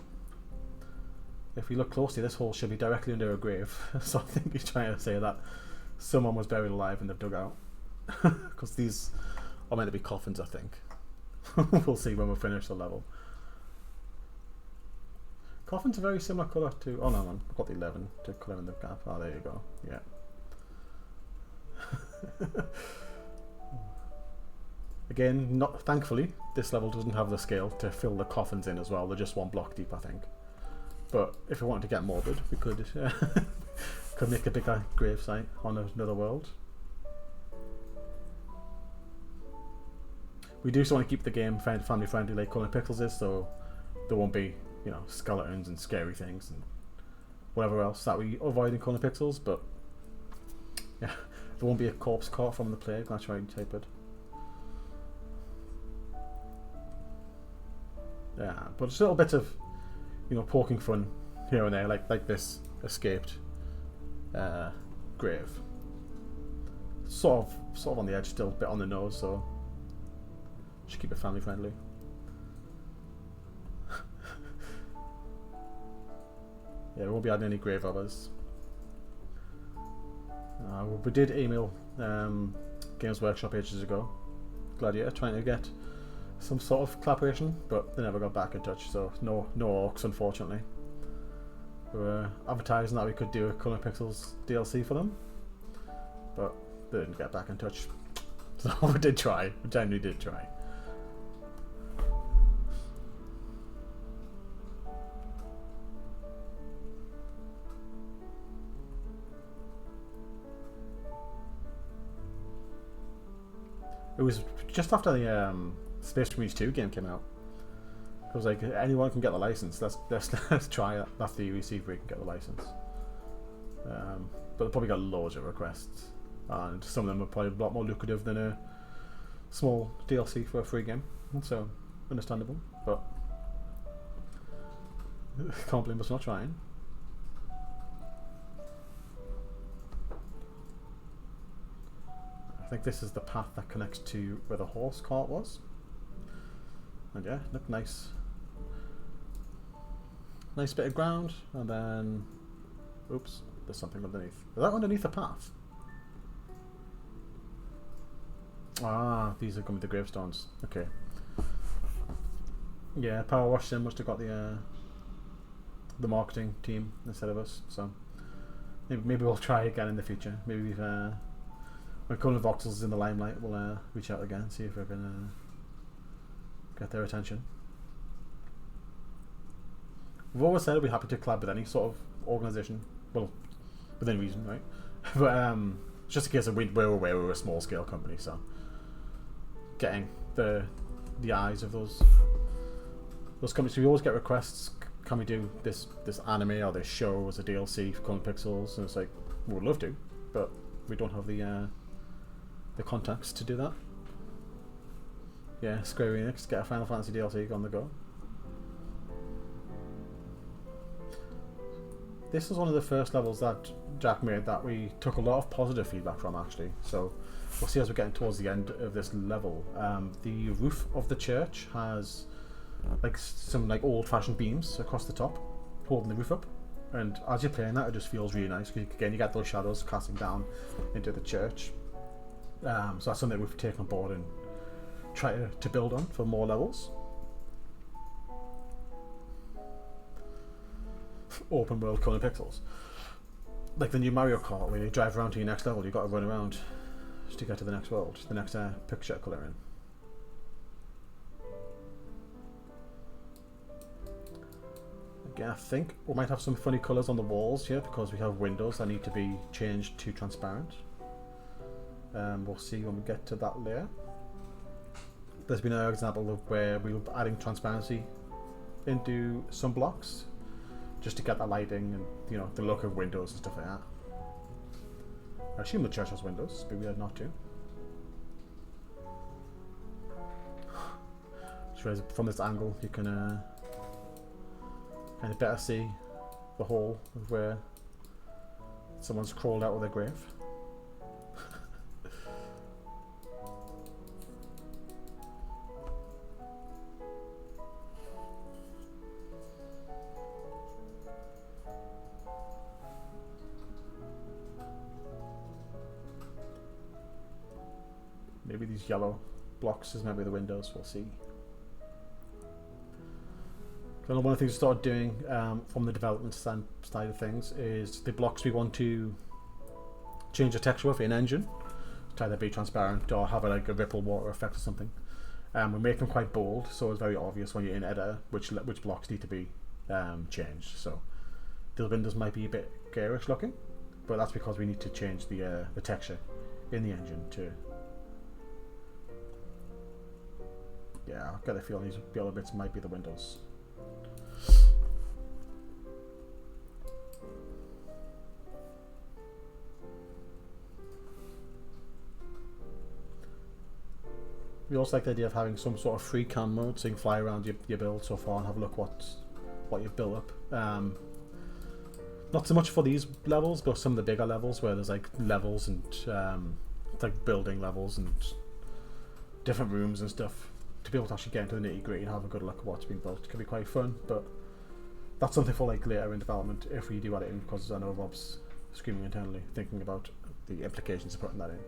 [SPEAKER 1] If we look closely, this hole should be directly under a grave. So I think he's trying to say that someone was buried alive and they've dug out. Because these are meant to be coffins, I think. We'll see when we finish the level. Coffins are very similar colour to... Oh no, man. I've got the 11 to colour in the gap. Oh, there you go. Yeah. Again, thankfully, this level doesn't have the scale to fill the coffins in as well. They're just one block deep, I think. But if we wanted to get morbid, we could could make a bigger gravesite on another world. We do just want to keep the game family friendly, like Coloring Pixels is, so there won't be, you know, skeletons and scary things and whatever else that we avoid in Coloring Pixels. But yeah, there won't be a corpse caught from the plague. That's right, type it. Yeah, but just a little bit of, you know, poking fun here and there, like this escaped grave. Sort of on the edge, still a bit on the nose, so should keep it family friendly. Yeah, we won't be adding any grave robbers. We did email Games Workshop ages ago, Gladiator, trying to get some sort of collaboration, but they never got back in touch, so no orcs, unfortunately. We were advertising that we could do a Coloring Pixels DLC for them, but they didn't get back in touch. So we did try, we genuinely did try. It was just after the Space Marines 2 game came out. It was like, anyone can get the license. Let's try it. That's the UEC where you can get the license. But they probably got loads of requests, and some of them are probably a lot more lucrative than a small DLC for a free game. So understandable, but can't blame us not trying. I think this is the path that connects to where the horse cart was. And yeah, look nice. Nice bit of ground, and then... Oops, there's something underneath. Is that underneath the path? Ah, these are going with the gravestones. Okay. Yeah, Power Wash Sim must have got the marketing team instead of us, so... Maybe we'll try again in the future. Maybe we've... when Coloring Voxels is in the limelight, we'll reach out again, see if we can get their attention. we've always said we're happy to collab with any sort of organisation, well, within reason, right? But it's just a case of we're aware we're a small scale company, so getting the eyes of those companies. So we always get requests. Can we do this anime or this show as a DLC for Coloring Pixels? And it's like, we would love to, but we don't have the contacts to do that. Yeah, Square Enix, get a Final Fantasy DLC on the go. This is one of the first levels that Jack made that we took a lot of positive feedback from, actually. So we'll see as we're getting towards the end of this level. The roof of the church has like some like old-fashioned beams across the top, holding the roof up. And as you're playing that, it just feels really nice. Because again, you get those shadows casting down into the church. So that's something we've taken on board and try to build on for more levels. Open world Coloring Pixels. Like the new Mario Kart, where you drive around to your next level, you've got to run around just to get to the next world, the next picture colouring. Again, I think we might have some funny colours on the walls here because we have windows that need to be changed to transparent. We'll see when we get to that layer. There's been an example of where we were adding transparency into some blocks just to get that lighting and, you know, the look of windows and stuff like that. I assume the church has windows, but we had not to. So from this angle you can kind of better see the hole of where someone's crawled out of their grave. Maybe these yellow blocks is maybe the windows, we'll see. So one of the things we started doing from the development side of things is the blocks we want to change the texture of in engine to either be transparent or have like a ripple water effect or something. We make them quite bold, so it's very obvious when you're in editor which blocks need to be changed. So the windows might be a bit garish looking, but that's because we need to change the texture in the engine to. Yeah, I've got a feeling these yellow bits might be the windows. We also like the idea of having some sort of free cam mode, so you can fly around your build so far and have a look what you've built up. Not so much for these levels, but some of the bigger levels where there's like levels and like building levels and different rooms and stuff. To be able to actually get into the nitty gritty and have a good look at what's being built can be quite fun, but that's something for like later in development if we do add it in, because I know Rob's screaming internally thinking about the implications of putting that in.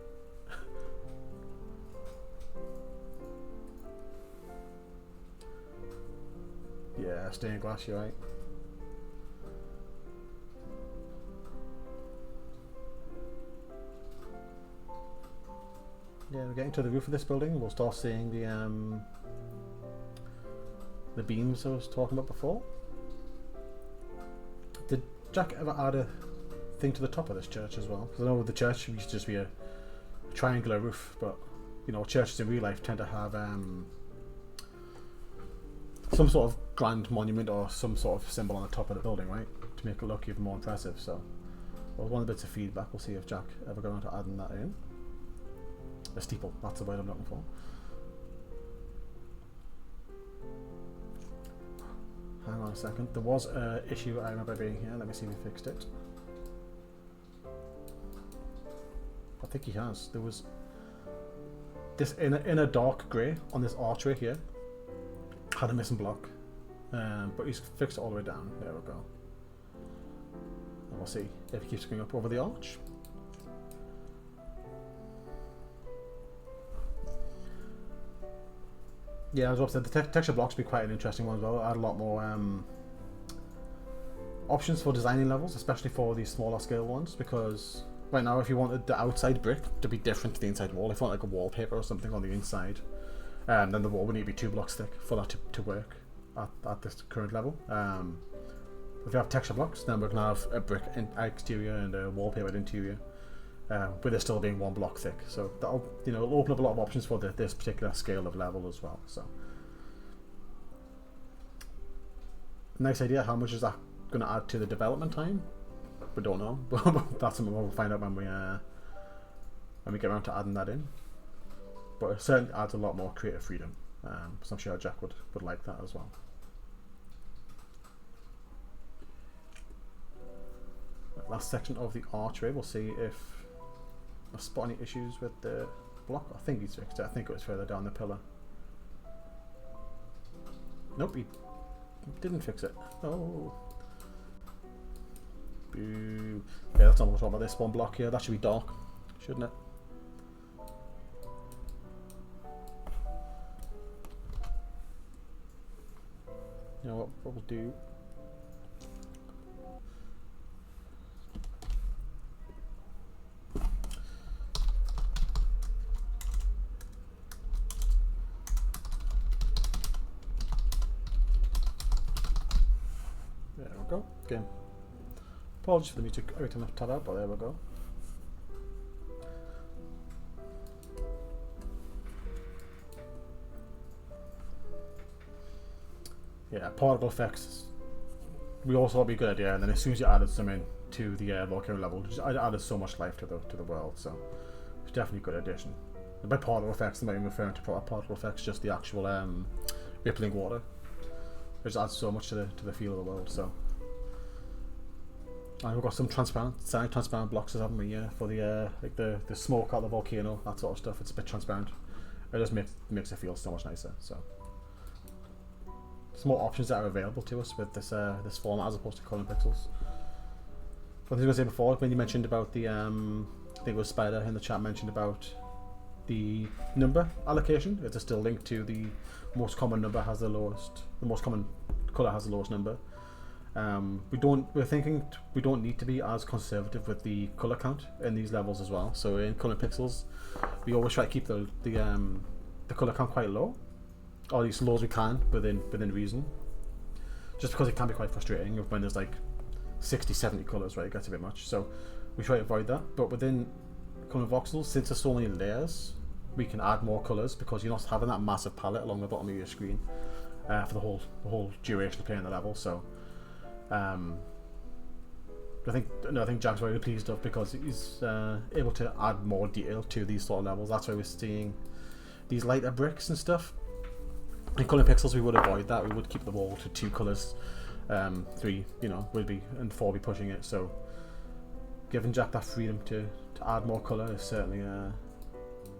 [SPEAKER 1] Yeah, stained glass, you're right. Yeah, we're getting to the roof of this building. We'll start seeing the beams I was talking about before. Did Jack ever add a thing to the top of this church as well? Because I know with the church it used to just be a triangular roof, but you know, churches in real life tend to have some sort of grand monument or some sort of symbol on the top of the building, right? To make it look even more impressive. So, well, one of the bits of feedback. We'll see if Jack ever got around to adding that in. A steeple, that's the word I'm looking for. Hang on a second, there was an issue I remember being here. Let me see if he fixed it. I think he has. There was this in a dark grey on this archway here. Had a missing block, but he's fixed it all the way down. There we go. And we'll see if he keeps going up over the arch. Yeah, as Rob said, the texture blocks would be quite an interesting one as well. Add a lot more options for designing levels, especially for these smaller scale ones, because right now if you wanted the outside brick to be different to the inside wall, if you want like a wallpaper or something on the inside, then the wall would need to be 2 blocks thick for that to work at this current level. if we have texture blocks, then we're going to have a brick exterior and a wallpapered interior, with it still being one block thick. So that'll, you know, it'll open up a lot of options for this particular scale of level as well. So nice idea. How much is that going to add to the development time? We don't know. That's something we'll find out when we get around to adding that in. But it certainly adds a lot more creative freedom. So I'm sure Jack would like that as well. Last section of the archway, we'll see if I spot any issues with the block. I think he's fixed it. I think it was further down the pillar. Nope, he didn't fix it. Oh. Boo. Yeah, that's not what we're talking about. This one block here, that should be dark, shouldn't it? You know what we'll do? There we go. Again, apologies for the music every time I tab out, but there we go. Yeah, particle effects. We also thought it'd be a good idea, and then as soon as you added some in to the volcano level, just added so much life to the world. So it's definitely a good addition. And by particle effects, I'm not even referring to particle effects, just the actual rippling water. It just adds so much to the feel of the world. So, and we've got some transparent blocks, haven't we? Yeah, for the like the smoke out of the volcano, that sort of stuff. It's a bit transparent. It just makes it feel so much nicer. So, some more options that are available to us with this this format as opposed to coloring pixels. What I was going to say before, when you mentioned about the I think it was Spider in the chat mentioned about the number allocation. It's still linked to the most common number has the lowest, the most common color has the lowest number. We're thinking we don't need to be as conservative with the color count in these levels as well. So in coloring pixels, we always try to keep the color count quite low, or at least low as we can within reason. Just because it can be quite frustrating when there's like 60, 70 colors, right? It gets a bit much. So we try to avoid that. But within Coloring Voxels, since there's so many layers, we can add more colors because you're not having that massive palette along the bottom of your screen for the whole duration of playing the level. So I think Jack's very pleased of because he's able to add more detail to these sort of levels. That's why we're seeing these lighter bricks and stuff. In Coloring Pixels, we would avoid that. We would keep the wall to 2 colors, 3, would be, and 4 be pushing it. So giving Jack that freedom to add more color is certainly an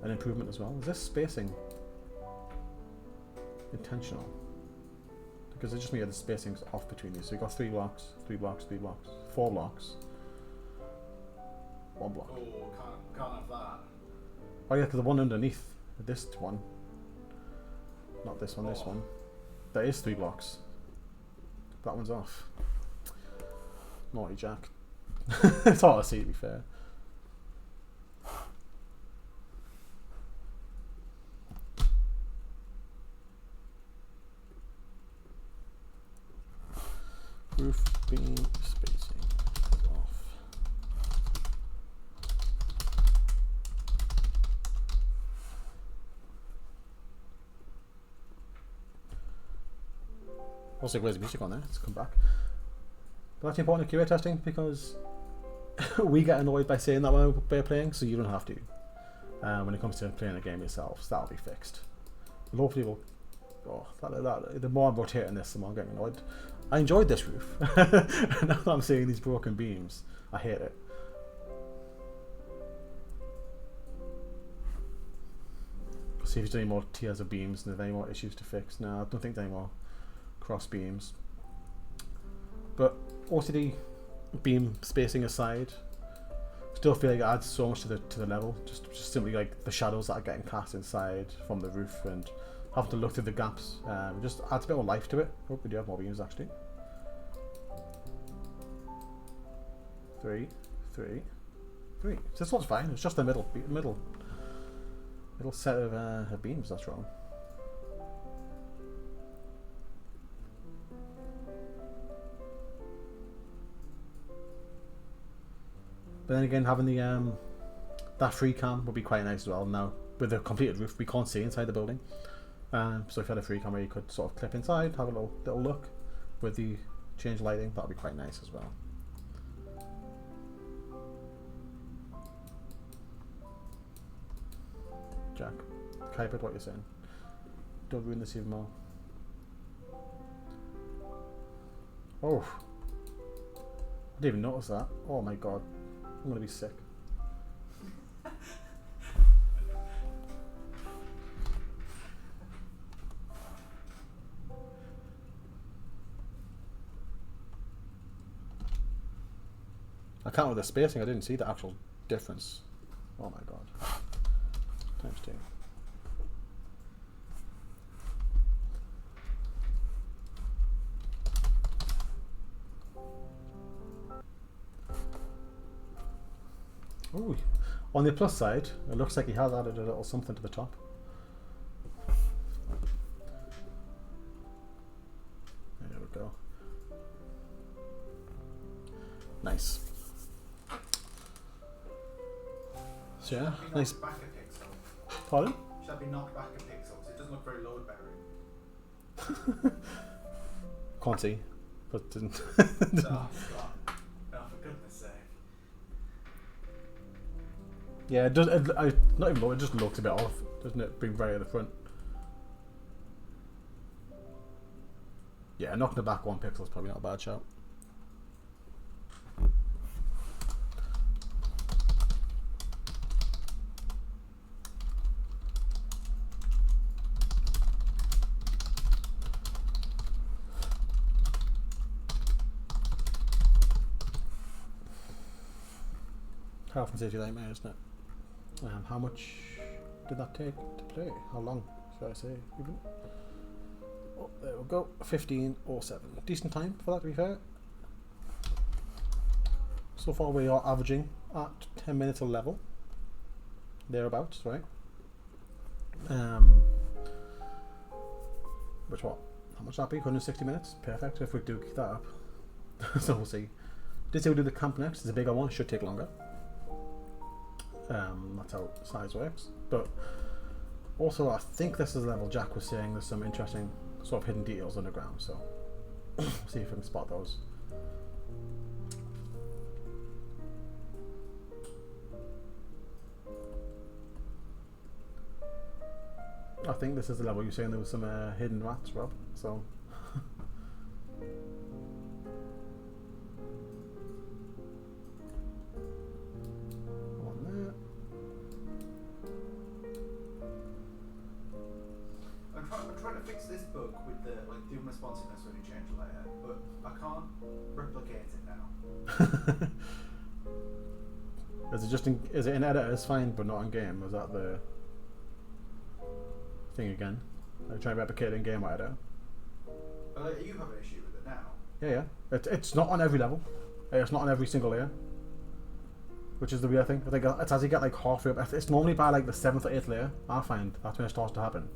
[SPEAKER 1] improvement as well. Is this spacing intentional? Because it just means the spacing's off between these. So we've got 3 blocks, 3 blocks, 3 blocks, 4 blocks, 1 block.
[SPEAKER 2] Oh, can't have that.
[SPEAKER 1] Oh yeah, because the one underneath this one, not this one, this one, there is 3 blocks. That one's off. Naughty Jack. It's hard to see, to be fair. Roof beam spacing is off. Also, where's the music on there? Let's come back. But that's important in QA testing because we get annoyed by saying that when we're playing, so you don't have to. When it comes to playing a game yourself, so that'll be fixed. And hopefully we'll. Oh, the more I'm rotating this, the more I'm getting annoyed. I enjoyed this roof. Now that I'm seeing these broken beams, I hate it. See if there's any more tiers of beams and if there any more issues to fix. No, I don't think there's any more cross beams. But OCD beam spacing aside, still feel like it adds so much to the level. Just simply like the shadows that are getting cast inside from the roof and having to look through the gaps. Just adds a bit more life to it. Oh, we do have more beams actually. 3, 3, 3. So this one's fine. It's just the middle set of beams that's wrong. But then again, having the that free cam would be quite nice as well. Now with the completed roof, we can't see inside the building. So if you had a free cam where you could sort of clip inside, have a little look with the change lighting, that would be quite nice as well. Jack, Kuiper, what you're saying? Don't ruin this even more. Oh, I didn't even notice that. Oh my god, I'm gonna be sick. I can't with the spacing, I didn't see the actual difference. Oh my god. Times 2. Ooh. On the plus side, it looks like he has added a little something to the top. There we go. Nice. So yeah, nice.
[SPEAKER 2] Back a pixel.
[SPEAKER 1] Pardon?
[SPEAKER 2] Should that be knocked back a pixel? Because it doesn't look very load bearing.
[SPEAKER 1] Can't see, but didn't.
[SPEAKER 2] Oh, God. Oh, for goodness sake.
[SPEAKER 1] Yeah, it does. Not even low. It just looks a bit off, doesn't it? Being very at the front. Yeah, knocking it back 1 pixel is probably not a bad shout. Health and safety nightmare, isn't it? How much did that take to play? How long should I say? Even? Oh, there we go. 15:07. Decent time for that, to be fair. So far, we are averaging at 10 minutes a level. Thereabouts, right? Which what? How much that be? 160 minutes? Perfect. If we do keep that up. So we'll see. Did say we'll do the camp next. It's a bigger one. Should take longer. That's how size works. But also, I think this is the level Jack was saying there's some interesting sort of hidden details underground. So we'll see if we can spot those. I think this is the level you're saying there was some hidden rats, Rob. So.
[SPEAKER 2] I'm trying to fix this bug with the the unresponsiveness when you change a layer, but I can't replicate it now.
[SPEAKER 1] Is it just is it in editor? It's fine, but not in game. Is that the thing again? I try to replicate it in game editor.
[SPEAKER 2] You have an issue with it now.
[SPEAKER 1] Yeah. It's not on every level. It's not on every single layer. Which is the weird thing. I think it's as you get like halfway up. It's normally by like the 7th or 8th layer. I find that's when it starts to happen.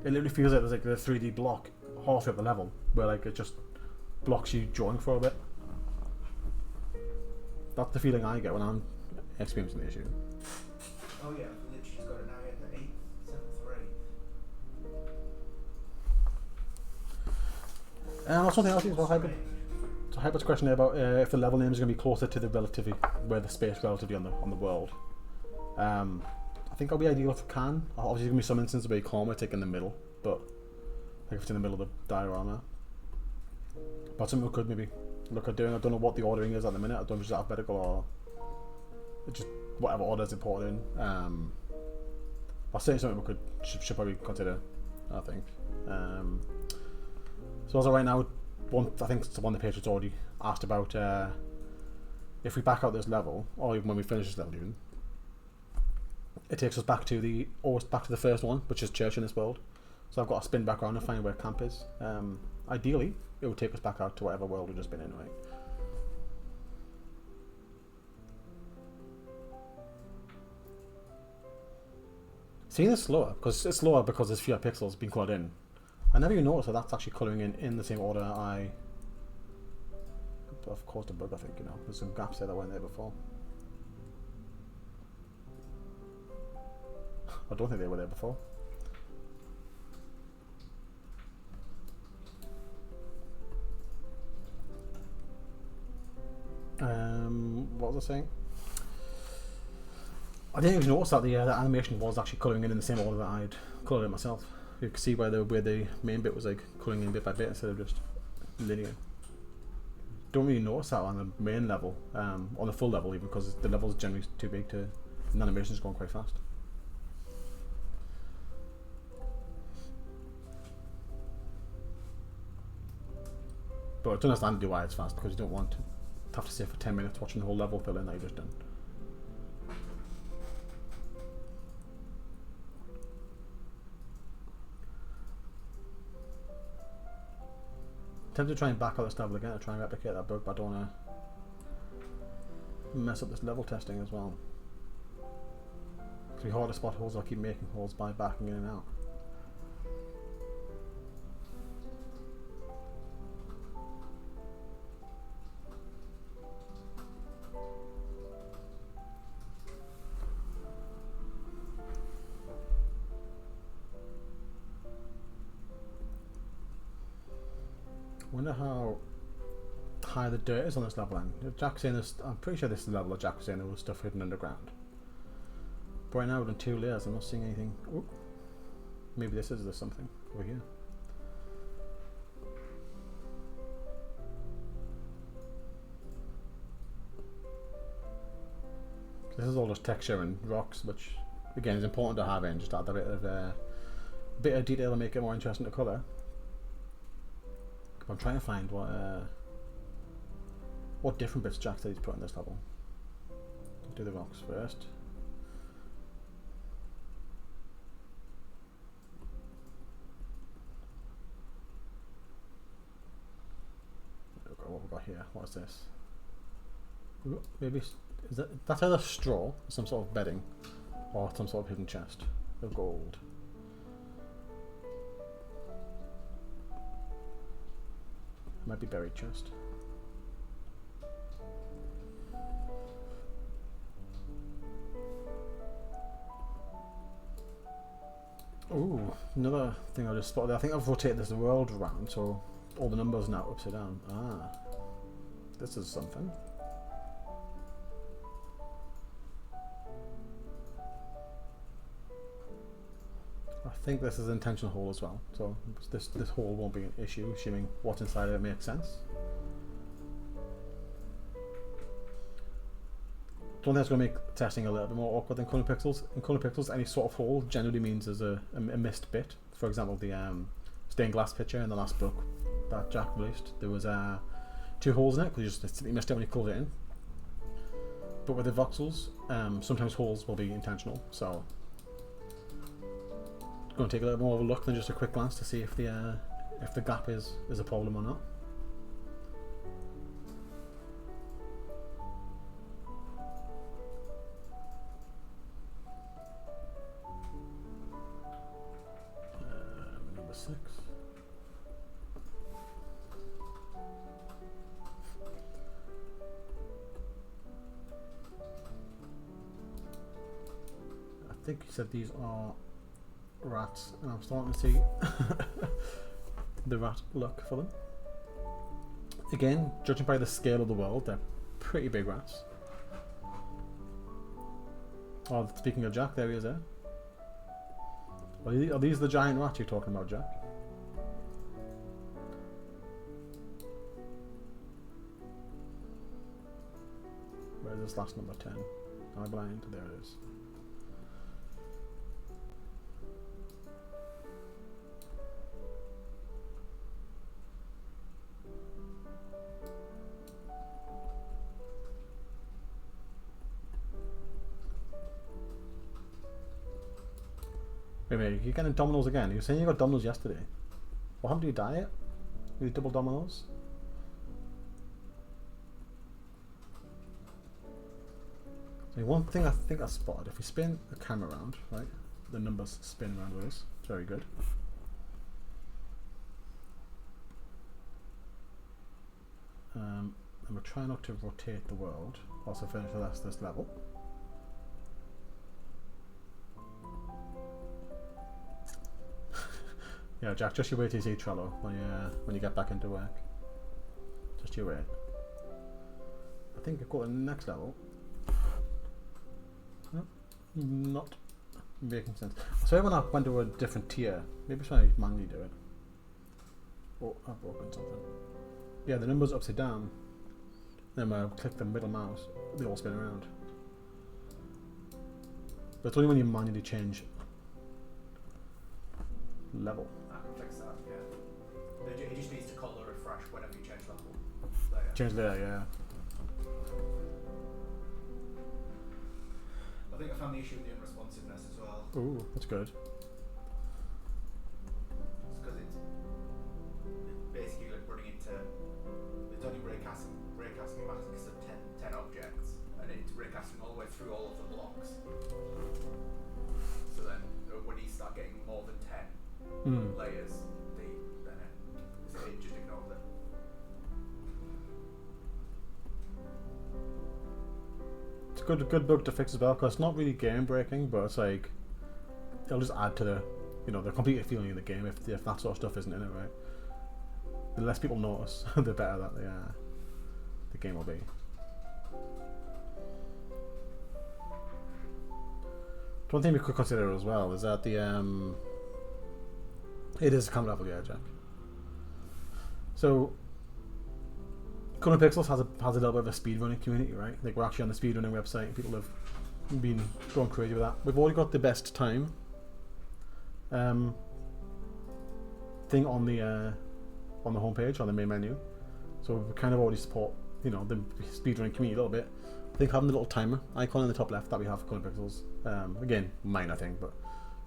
[SPEAKER 1] It literally feels like there's like the 3D block halfway up the level where like it just blocks you drawing for a bit. That's the feeling I get when I'm experiencing the issue.
[SPEAKER 2] Oh yeah, I've literally just got it now at the 8th, 7th, or 8th.
[SPEAKER 1] That's something else as well, Hybrid. So Hybrid's question there about if the level name is going to be closer to the relativity, where the space relativity on the world. I think it'll be ideal if it can. Obviously, there's going to be some instances where you can't take in the middle, but like if it's in the middle of the diorama. But something we could maybe look at doing. I don't know what the ordering is at the minute. I don't know if it's alphabetical or just whatever order is important in. I'll say something we should probably consider, I think. So as of right now, I think it's one of the patrons already asked about if we back out this level, or even when we finish this level even, it takes us back to the first one, which is church in this world. So I've got to spin back around and find where camp is. Ideally, it would take us back out to whatever world we've just been in, right? Seeing it's slower because there's fewer pixels being colored in. I never even noticed that that's actually colouring in the same order I I've caused a bug, I think, you know. There's some gaps there that weren't there before. I don't think they were there before. What was I saying? I didn't even notice that the animation was actually colouring in the same order that I'd coloured it myself. You could see where the main bit was like colouring in bit by bit instead of just linear. Don't really notice that on the main level, on the full level even, because the level is generally too big to, and the animation is going quite fast. But I don't understand why it's fast, because you don't want to have to sit for 10 minutes watching the whole level fill in that you just done. I'm tempted to try and back out this level again to try and replicate that bug, but I don't want to mess up this level testing as well. It's really hard to spot holes. I'll keep making holes by backing in and out. I wonder how high the dirt is on this level end. Jack's saying this, I'm pretty sure this is the level that Jack was saying there was stuff hidden underground. But right now we've done 2 layers, I'm not seeing anything. Ooh, maybe this is something over here. This is all just texture and rocks, which again is important to have in, just to add a bit of detail and make it more interesting to colour. I'm trying to find what different bits Jack said he's put in this level. Do the rocks first. Look at what we've got here. What is this? Ooh, maybe that's either straw, some sort of bedding, or some sort of hidden chest of gold. Might be buried chest. Ooh, another thing I just spotted. I think I've rotated this world around, so all the numbers are now upside down. Ah, this is something. I think this is an intentional hole as well, so this hole won't be an issue, assuming what's inside of it makes sense. Don't think that's going to make testing a little bit more awkward than Coloring Pixels. In Coloring Pixels, any sort of hole generally means there's a missed bit. For example, the stained glass picture in the last book that Jack released, there was 2 holes in it because you just missed it when you colored it in. But with the voxels, sometimes holes will be intentional, so going to take a little more of a look than just a quick glance to see if the gap is a problem or not. Number 6. I think you said these are rats, and I'm starting to see the rat look for them. Again, judging by the scale of the world, they're pretty big rats. Oh, speaking of Jack, there he is there. Are these the giant rats you're talking about, Jack? Where's this last number 10? Am I blind? There it is. Wait a minute, you're getting dominoes again. You were saying you got dominoes yesterday. What happened to your diet? You double dominoes? So one thing I think I spotted, if we spin the camera around, right, the numbers spin around with us. It's very good. And we'll try not to rotate the world whilst I finish this level. Yeah, Jack, just you wait till you see Trello when you get back into work. Just you wait. I think I've got the next level. No, not making sense. So when I went to a different tier, maybe try to manually do it. Oh, I've broken something. Yeah, the number's upside down. Then when I click the middle mouse, they all spin around. But it's only when you manually change level.
[SPEAKER 2] I can fix that, yeah. It just needs to call the refresh whenever you change level. There.
[SPEAKER 1] Change there, yeah.
[SPEAKER 2] I think I found the issue with the unresponsiveness as well.
[SPEAKER 1] Ooh, that's good.
[SPEAKER 2] It's because it's basically like running into, it's only raycasting max of 10 objects, and it's raycasting all the way through all of the blocks. So then when you start getting more than 10 layers, then it just ignores it.
[SPEAKER 1] It's a good bug to fix as well, because it's not really game breaking, but it's like it'll just add to the the complete feeling of the game if that sort of stuff isn't in it, right? The less people notice, the better that the game will be. One thing we could consider as well is that it is a common level, yeah, Jack. So Coloring Voxels has a little bit of a speedrunning community, right? Like we're actually on the speedrunning website and people have been going crazy with that. We've already got the best time thing on the homepage, on the main menu. So we kind of already support, the speedrunning community a little bit. I think having the little timer icon in the top left that we have for Coloring Voxels, again, minor thing, but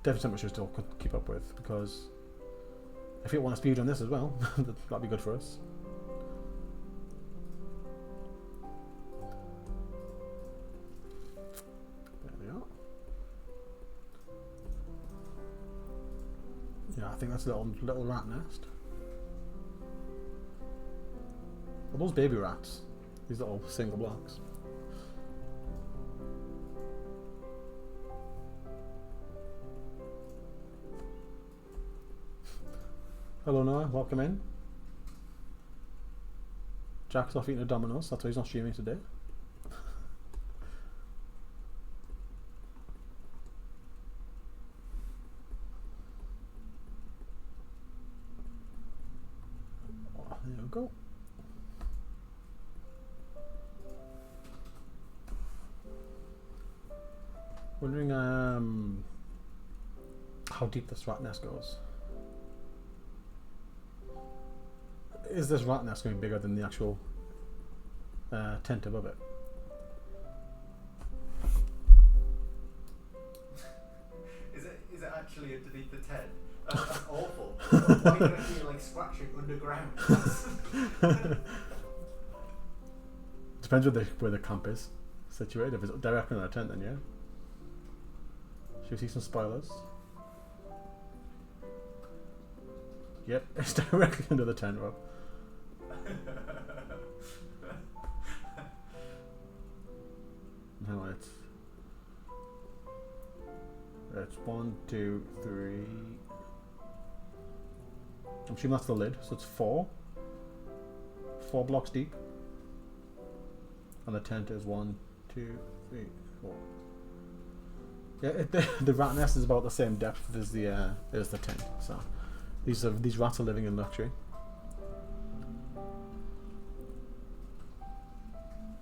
[SPEAKER 1] definitely something we should still keep up with, because if you want to speedrun this as well, that'd be good for us. There we are. Yeah, I think that's a little rat nest. Are those baby rats? These little single blocks. Hello Noah, welcome in. Jack's off eating a Domino's, that's why he's not streaming today. Oh, there we go. Wondering how deep this rat nest goes. Is this rat nest going to be bigger than the actual tent above it?
[SPEAKER 2] Is it actually underneath the tent? That's awful. Why are you going to feel like scratching underground?
[SPEAKER 1] Depends where the camp is situated. If it's directly on a tent, then yeah. Should we see some spoilers? Yep, it's directly under the tent, Rob. No, it's 1, 2, 3. I'm assuming that's the lid, so it's 4 blocks deep, and the tent is 1, 2, 3, 4. Yeah, the rat nest is about the same depth as the tent. So these rats are living in luxury.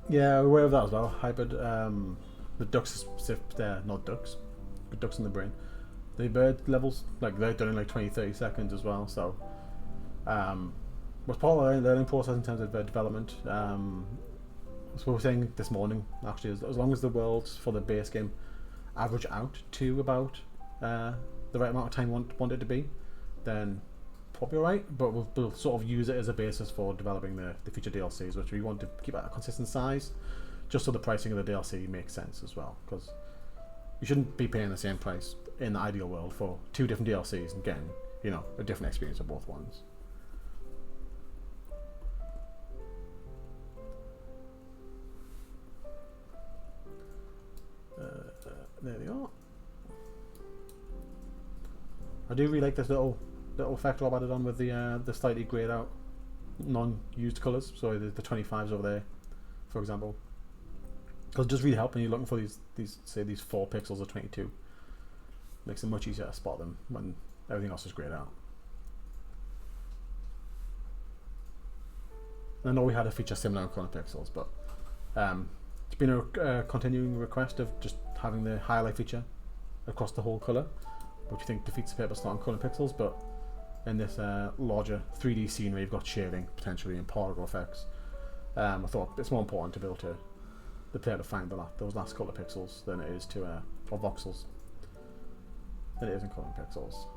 [SPEAKER 1] Yeah, we're aware of that as well. Hybrid, the ducks, not ducks, but ducks in the brain. The bird levels, like they're done in like 20-30 seconds as well. So, was part of the learning process in terms of bird development. So we were saying this morning, actually, as long as the worlds for the base game average out to about the right amount of time we want it to be, then probably alright, but we'll sort of use it as a basis for developing the future DLCs, which we want to keep at a consistent size, just so the pricing of the DLC makes sense as well, because you shouldn't be paying the same price in the ideal world for 2 different DLCs and getting, a different experience of both ones. There they are. I do really like this little effect Rob added on with the slightly greyed out non-used colours. So the 25s over there, for example, because it does really help when you're looking for these 4 pixels or 22. Makes it much easier to spot them when everything else is greyed out. I know we had a feature similar on Coloring Pixels, but it's been a continuing request of just having the highlight feature across the whole colour, which I think defeats the purpose not on Coloring Pixels, but in this larger 3D scene where you've got shading potentially and particle effects, I thought it's more important to be able to the player to find those last couple of pixels than it is to or voxels than it is in Coloring Pixels.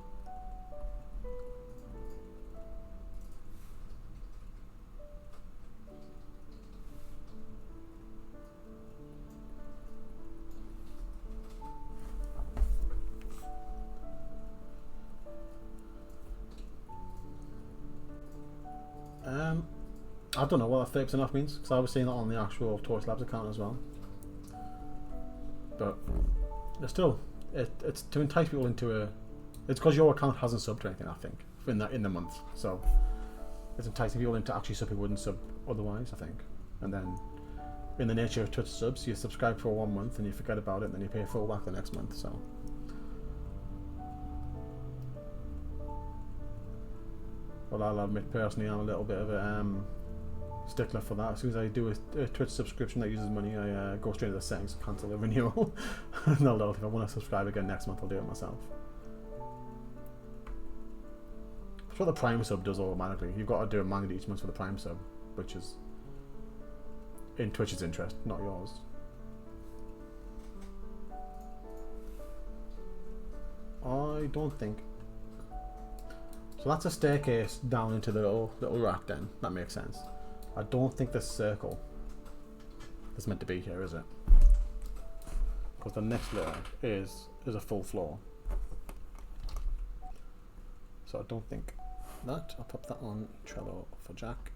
[SPEAKER 1] I don't know what that 30% off means, because I was seeing that on the actual ToastieLabs account as well. But it's still, it's to entice people into a. It's because your account hasn't subbed or anything, I think, in the month. So it's enticing people into actually sub who wouldn't sub otherwise, I think. And then, in the nature of Twitch subs, you subscribe for 1 month and you forget about it, and then you pay full back the next month. So. Well, I'll admit personally, I'm a little bit of a stickler for that. As soon as I do a Twitch subscription that uses money, I go straight to the settings and cancel the renewal. No, if I want to subscribe again next month, I'll do it myself. That's what the Prime sub does automatically. You've got to do it manually each month for the Prime sub, which is in Twitch's interest, not yours. I don't think. So that's a staircase down into the little rat den. That makes sense. I don't think this circle is meant to be here, is it? Because the next layer is a full floor. So I don't think that. I'll pop that on Trello for Jack.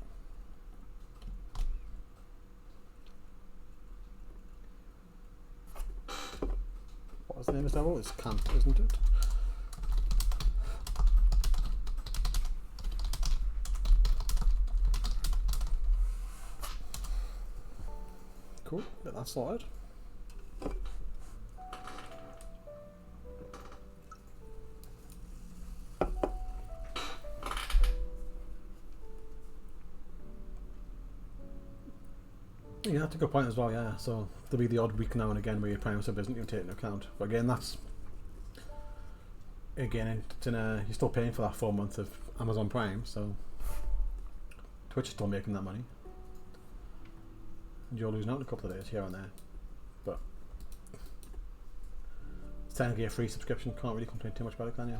[SPEAKER 1] What was the name of this level? It's camp, isn't it? Cool, get that sorted. Yeah, that's a good point as well, yeah. So there'll be the odd week now and again where your Prime sub isn't even taken into account. But again, that's you're still paying for that 4 months of Amazon Prime, so Twitch is still making that money. You're losing out in a couple of days here and there, but it's technically a free subscription. Can't really complain too much about it, can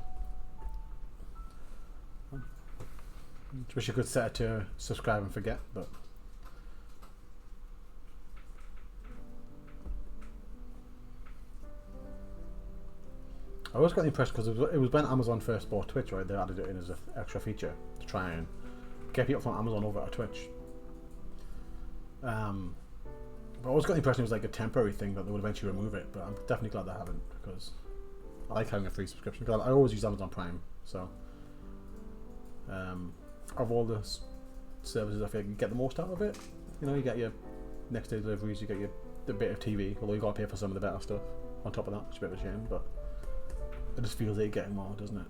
[SPEAKER 1] you? Wish you could set it to subscribe and forget, but I always got the impression, because it was when Amazon first bought Twitch, right? They added it in as an extra feature to try and get people from Amazon over to Twitch. But I always got the impression it was like a temporary thing, that they would eventually remove it, but I'm definitely glad they haven't, because I like having a free subscription, because I always use Amazon Prime, so of all the services I feel like you get the most out of it. You know, you get your next day deliveries, you get the bit of TV, although you got to pay for some of the better stuff on top of that, which is a bit of a shame, but it just feels like you're getting more, doesn't it?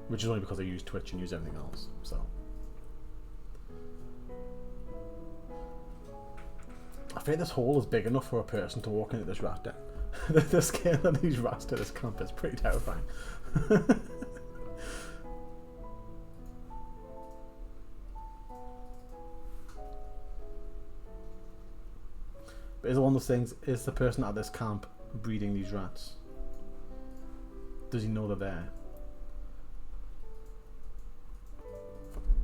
[SPEAKER 1] Which is only because I use Twitch and use everything else, so. I think this hole is big enough for a person to walk into this rat den. The scale of these rats to this camp is pretty terrifying. But is it one of those things, is the person at this camp breeding these rats? Does he know they're there?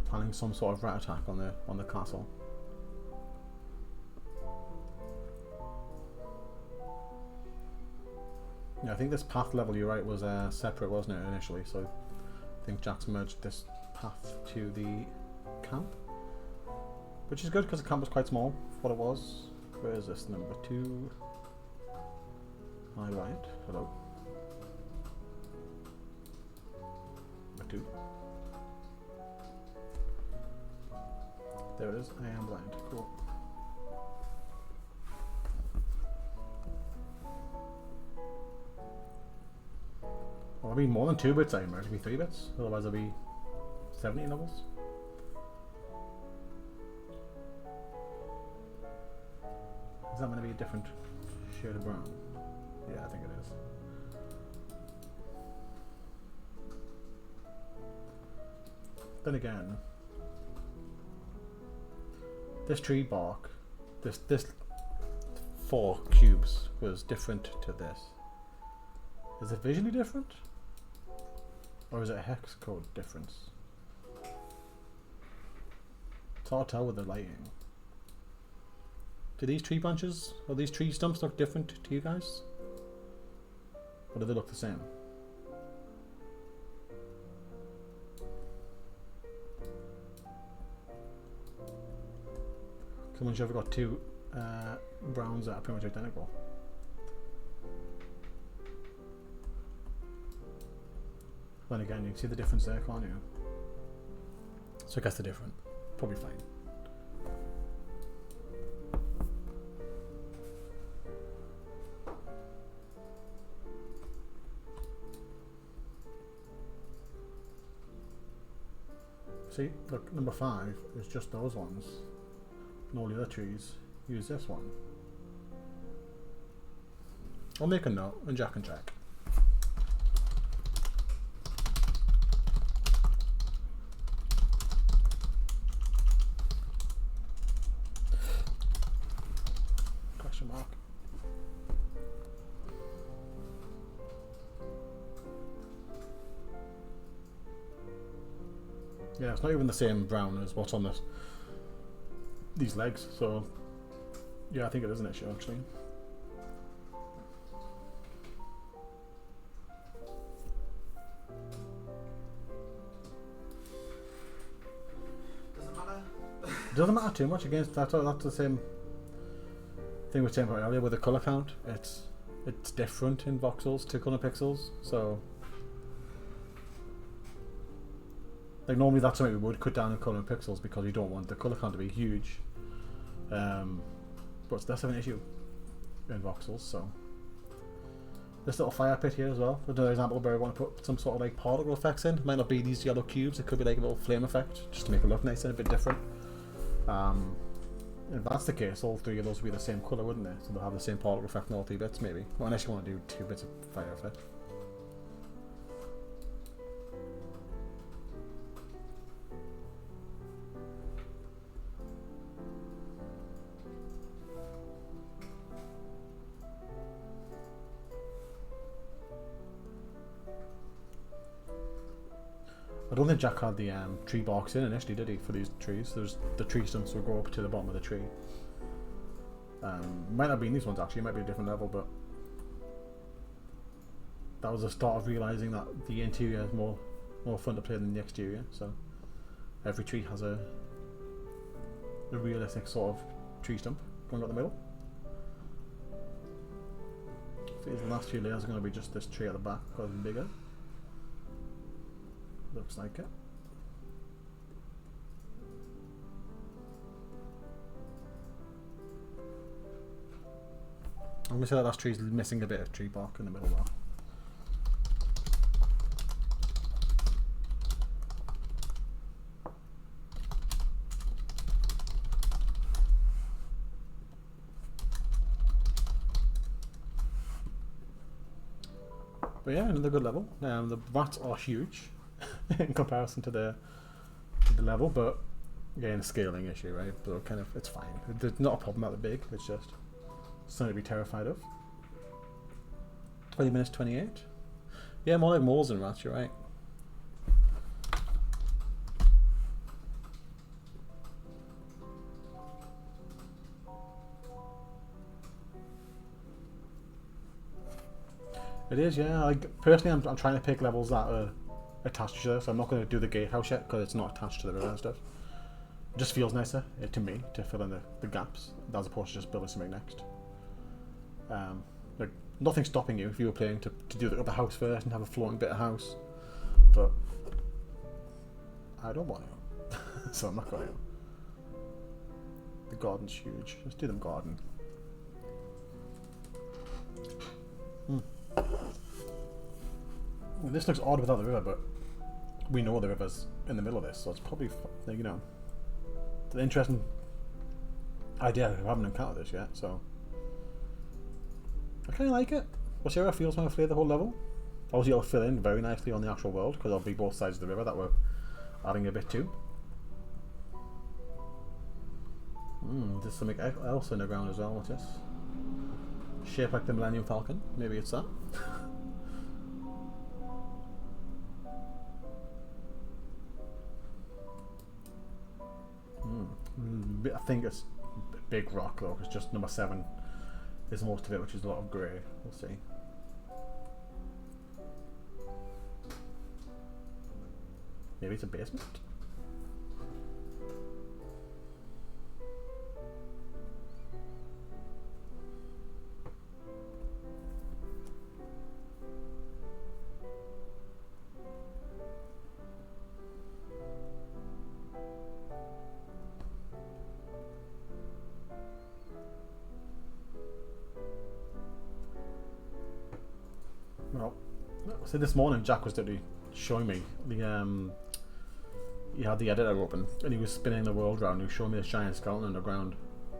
[SPEAKER 1] Planning some sort of rat attack on the castle. Yeah, I think this path level, you're right, was separate, wasn't it, initially? So I think Jack's merged this path to the camp, which is good because the camp was quite small for what it was. Where is this? Number 2. Am I blind? Hello. I do. There it is. I am blind. Cool. Well, it'll be more than 2 bits anymore. It'll be 3 bits. Otherwise, it'll be 70 levels. Is that going to be a different shade of brown? Yeah, I think it is. Then again, this tree bark, this 4 cubes was different to this. Is it visually different? Or is it a hex code difference? It's hard to tell with the lighting. Do these tree branches or these tree stumps look different to you guys? Or do they look the same? Someone's ever got 2 browns that are pretty much identical. Then again, you can see the difference there, can't you? So I guess they're different. Probably fine. See, look, number 5 is just those ones. And all the other trees use this one. I'll make a note and Jack can check. Question mark. Yeah, it's not even the same brown as what's on these legs, so yeah, I think it is an issue actually.
[SPEAKER 2] Doesn't matter.
[SPEAKER 1] It doesn't matter too much. Against that's the same thing we were saying about earlier with the color count. It's different in voxels to color pixels, so like normally that's something we would cut down in color and pixels because you don't want the color count to be huge. But it's less of an issue in voxels. So this little fire pit here as well. Another example where I want to put some sort of like particle effects in. It might not be these yellow cubes. It could be like a little flame effect just to make it look nice and a bit different. If that's the case, all 3 of those would be the same color, wouldn't they? So they'll have the same particle effect in all 3 bits, maybe. Well, unless you want to do 2 bits of fire effect. I don't think Jack had the tree barks in initially, did he, for these trees? There's the tree stumps will go up to the bottom of the tree. Might not be in these ones actually, it might be a different level, but that was the start of realising that the interior is more fun to play than the exterior, so every tree has a realistic sort of tree stump going up the middle. So these last few layers are going to be just this tree at the back because it's bigger. Looks like it. I'm going to say that last tree is missing a bit of tree bark in the middle there. But yeah, another good level. The rats are huge in comparison to the level, but again, a scaling issue, right? But kind of, it's fine. There's not a problem that big. It's just something to be terrified of. 20 minutes 28. Yeah, more like moles than rats. You're right. It is, yeah. Like personally, I'm trying to pick levels that are attached to each other, so I'm not going to do the gatehouse yet because it's not attached to the river and stuff. It just feels nicer to me to fill in the gaps as opposed to just building something next. Like nothing stopping you if you were playing to do the upper house first and have a floating bit of house. But I don't want to, so I'm not going to. The garden's huge. Let's do them garden. Well, this looks odd without the river, but we know the river's in the middle of this, so it's probably, you know, it's an interesting idea. I haven't encountered this yet, so I kind of like it. We'll see how it feels when I play the whole level. Obviously, it'll fill in very nicely on the actual world because it'll be both sides of the river that we're adding a bit to. There's something else in the ground as well. What's this? Shaped like the Millennium Falcon. Maybe it's that. I think it's a big rock though, because just number 7 is most of it, which is a lot of grey. We'll see. Maybe it's a basement? Well, so this morning Jack was literally showing me the he had the editor open and he was spinning the world around and he was showing me this giant skeleton underground,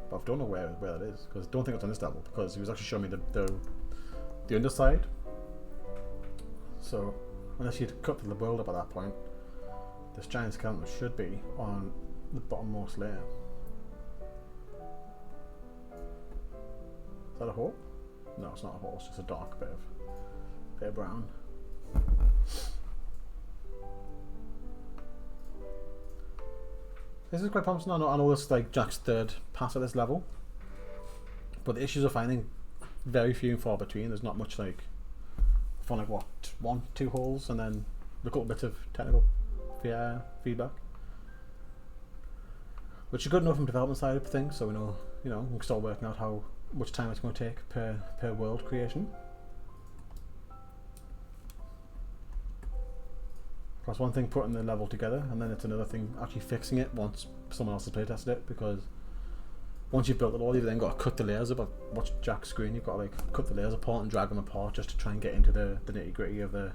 [SPEAKER 1] but I don't know where it is because I don't think it's on this level, because he was actually showing me the underside. So unless you'd cut the world up at that point, this giant skeleton should be on the bottommost layer. Is that a hole? No, it's not a hole, it's just a dark bit of brown. This is quite promising. I know this is like Jack's third pass at this level, but the issues are finding very few and far between. There's not much like, I found like what, 1-2 holes and then a couple bits of technical feedback, which is good enough from development side of things, so we know, you know, we can start working out how much time it's going to take per world creation. That's one thing putting the level together, and then it's another thing actually fixing it once someone else has playtested it, because once you've built it all, you've then got to cut the layers up. I've watched Jack's screen, you've got to like cut the layers apart and drag them apart just to try and get into the nitty gritty of the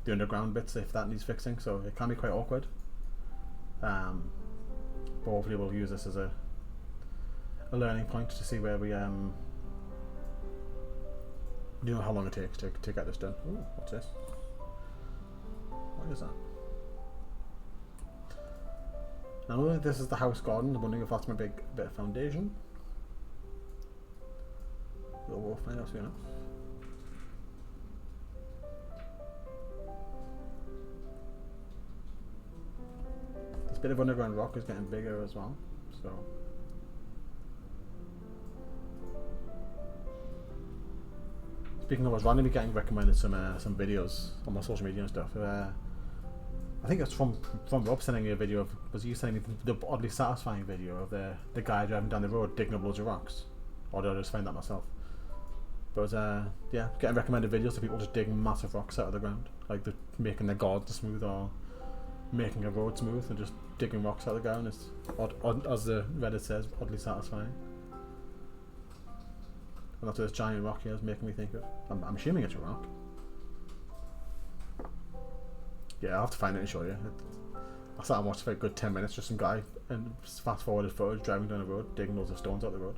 [SPEAKER 1] underground bits if that needs fixing, so it can be quite awkward. But hopefully we'll use this as a learning point to see where we you know how long it takes to get this done. Ooh, what's this? What is that? Now this is the house garden. I'm wondering if that's my big bit of foundation. We'll find out soon enough. This bit of underground rock is getting bigger as well, so speaking of, I was randomly getting recommended some videos on my social media and stuff. I think it's from Rob sending me a video of, was you sending me the oddly satisfying video of the guy driving down the road digging up loads of rocks, or did I just find that myself? But yeah, getting recommended videos of people just digging massive rocks out of the ground, like they're making their garden smooth or making a road smooth and just digging rocks out of the ground. It's odd, as the Reddit says, oddly satisfying. And that's what this giant rock here is making me think of. I'm assuming it's a rock. Yeah, I'll have to find it and show you. I sat and watched for a good 10 minutes, just some guy, and fast forwarded footage driving down the road, digging loads of stones out the road.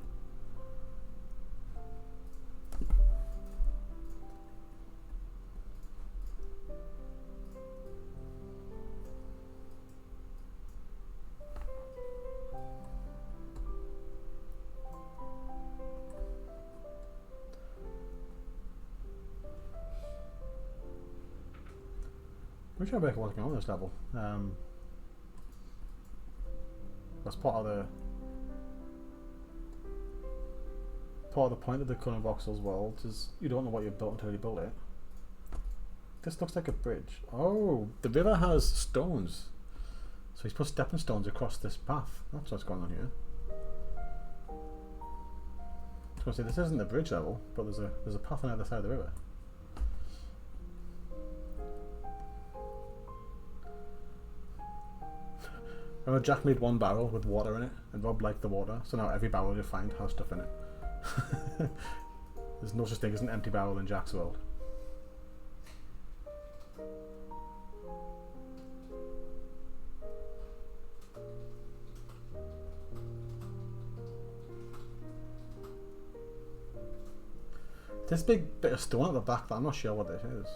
[SPEAKER 1] I'm sure about what's going on this level. That's part of the point of the Coloring Voxels world is you don't know what you've built until you build it. This looks like a bridge. Oh, the river has stones, so he's put stepping stones across this path. That's what's going on here. So see, this isn't the bridge level, but there's a path on the other side of the river. Remember Jack made one barrel with water in it, and Rob liked the water, so now every barrel you find has stuff in it. There's no such thing as an empty barrel in Jack's world. This big bit of stone at the back, I'm not sure what this is.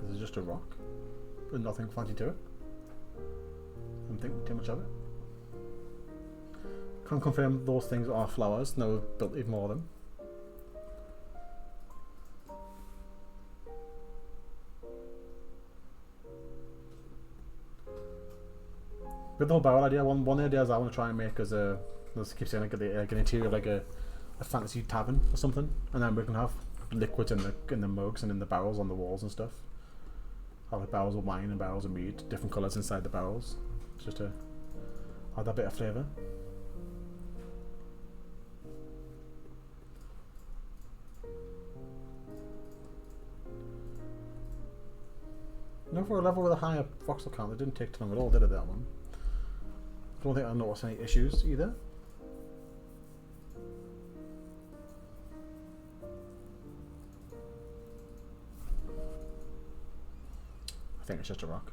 [SPEAKER 1] This is just a rock, with nothing fancy to it. I'm thinking too much of it. Can't confirm those things are flowers, now we've built even more of them. With the whole barrel idea, one idea is I want to try and make as a, let's keep saying, like an interior of like a fantasy tavern or something, and then we can have liquids in the mugs and in the barrels on the walls and stuff. Have like barrels of wine and barrels of mead, different colours inside the barrels, just to add that bit of flavour. No, for a level with a higher voxel count, it didn't take too long at all, did it, that one? I don't think I noticed any issues either. I think it's just a rock.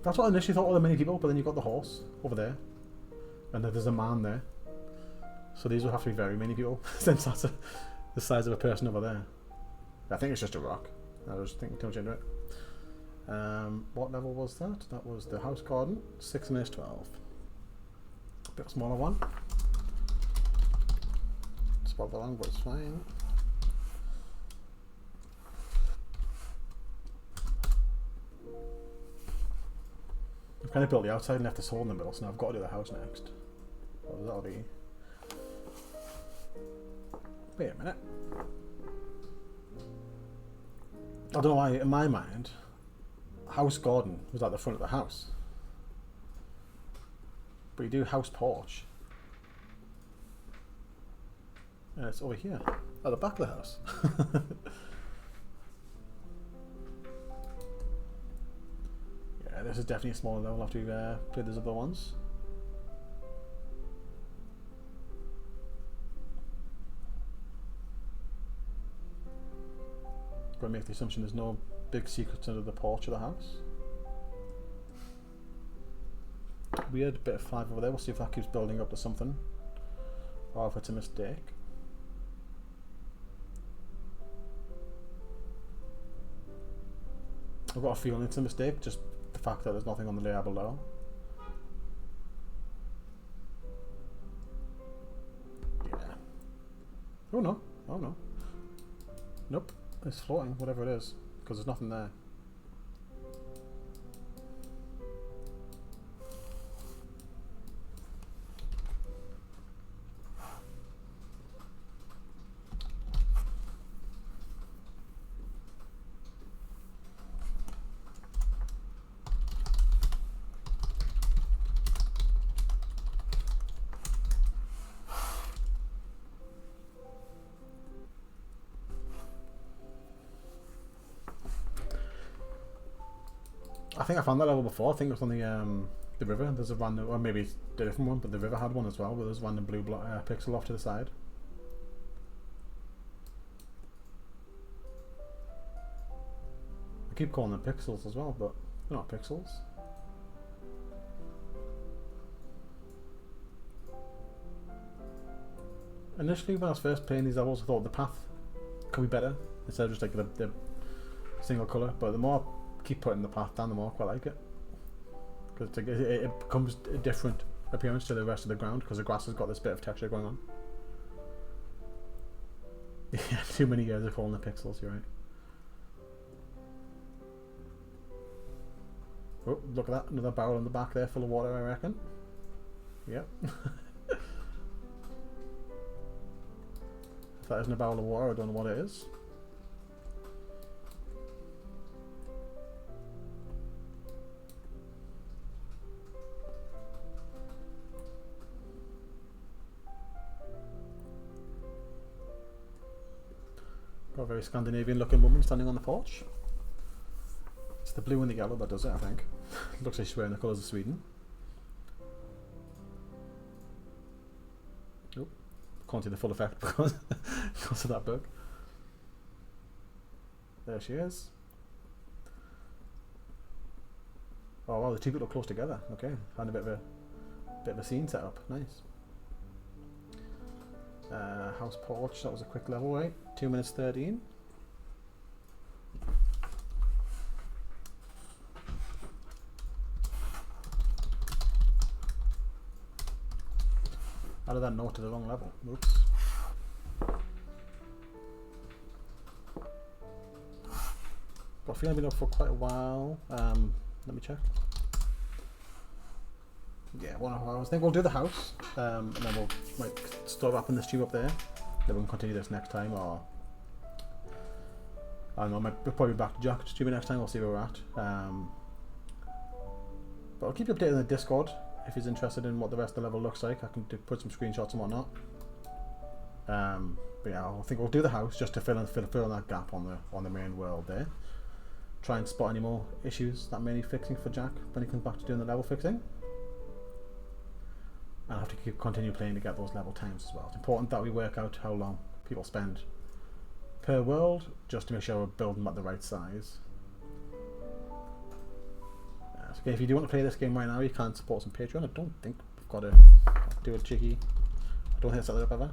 [SPEAKER 1] That's what I initially thought were the many people, but then you've got the horse over there, and then there's a man there. So these would have to be very many people, since that's the size of a person over there. I think it's just a rock. I was thinking too much into it. What level was that? That was the house garden, 6 and 12. A bit smaller one. Spot the long, but it's fine. I've kind of built the outside and left this hole in the middle, so now I've got to do the house next. What does that be? Wait a minute. I don't know why, in my mind, house garden was at the front of the house. But you do house porch. And it's over here, at the back of the house. Yeah, this is definitely a smaller level after we've played those other ones. Going to make the assumption there's no big secrets under the porch of the house. Weird bit of 5 over there. We'll see if that keeps building up to something, or if it's a mistake. I've got a feeling it's a mistake, just the fact that there's nothing on the layer below. Yeah. Oh no. Oh no. Nope. It's floating, whatever it is, because there's nothing there. I think I found that level before. I think it was on the river. There's a random, or maybe it's a different one, but the river had one as well, where there's random blue pixel off to the side. I keep calling them pixels as well, but they're not pixels. Initially, when I was first playing these levels, I thought the path could be better instead of just like the single colour. But the more I keep putting the path down, the more I quite like it, because it becomes a different appearance to the rest of the ground because the grass has got this bit of texture going on. Yeah, too many years of calling the pixels. You're right. Oh, look at that! Another barrel in the back there, full of water, I reckon. Yep. If that isn't a barrel of water, I don't know what it is. Got a very Scandinavian looking woman standing on the porch. It's the blue and the yellow that does it, I think. Looks like she's wearing the colours of Sweden. Oh, can't see the full effect because of that bug. There she is. Oh wow, the two people are close together. Okay, and a bit of a scene set up. Nice. House porch. That was a quick level, right? 2 minutes 13. Added that note to the wrong level. Oops. Got a feeling I've been up for quite a while. Let me check. Yeah, 1 hour. I think we'll do the house, and then we'll start wrapping the stream up there. Then we can continue this next time, or I don't know. We'll probably be back to Jack streaming next time. We'll see where we're at. But I'll keep you updated on the Discord if he's interested in what the rest of the level looks like. I can put some screenshots and whatnot. But yeah, I think we'll do the house just to fill in that gap on the main world there. Try and spot any more issues that may need fixing for Jack when he comes back to doing the level fixing. And I have to continue playing to get those level times as well. It's important that we work out how long people spend per world, just to make sure we're building them at the right size. So okay, if you do want to play this game right now, you can support us on Patreon. I don't think we've got to do a cheeky. I don't think I set that up ever.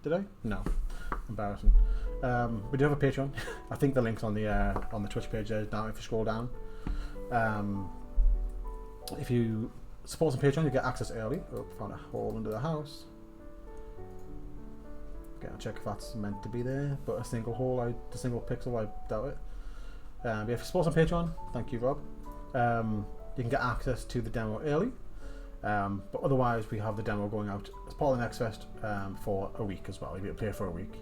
[SPEAKER 1] Did I? No. Embarrassing. We do have a Patreon. I think the link's on the Twitch page there now if you scroll down. If you support us on Patreon, you get access early. Oh, found a hole under the house. Okay, I'll check if that's meant to be there. But a single hole, the single pixel, I doubt it. But if you support us on Patreon, thank you, Rob. You can get access to the demo early. But otherwise, we have the demo going out as part of the Next Fest for a week as well. You'll be able to play for a week.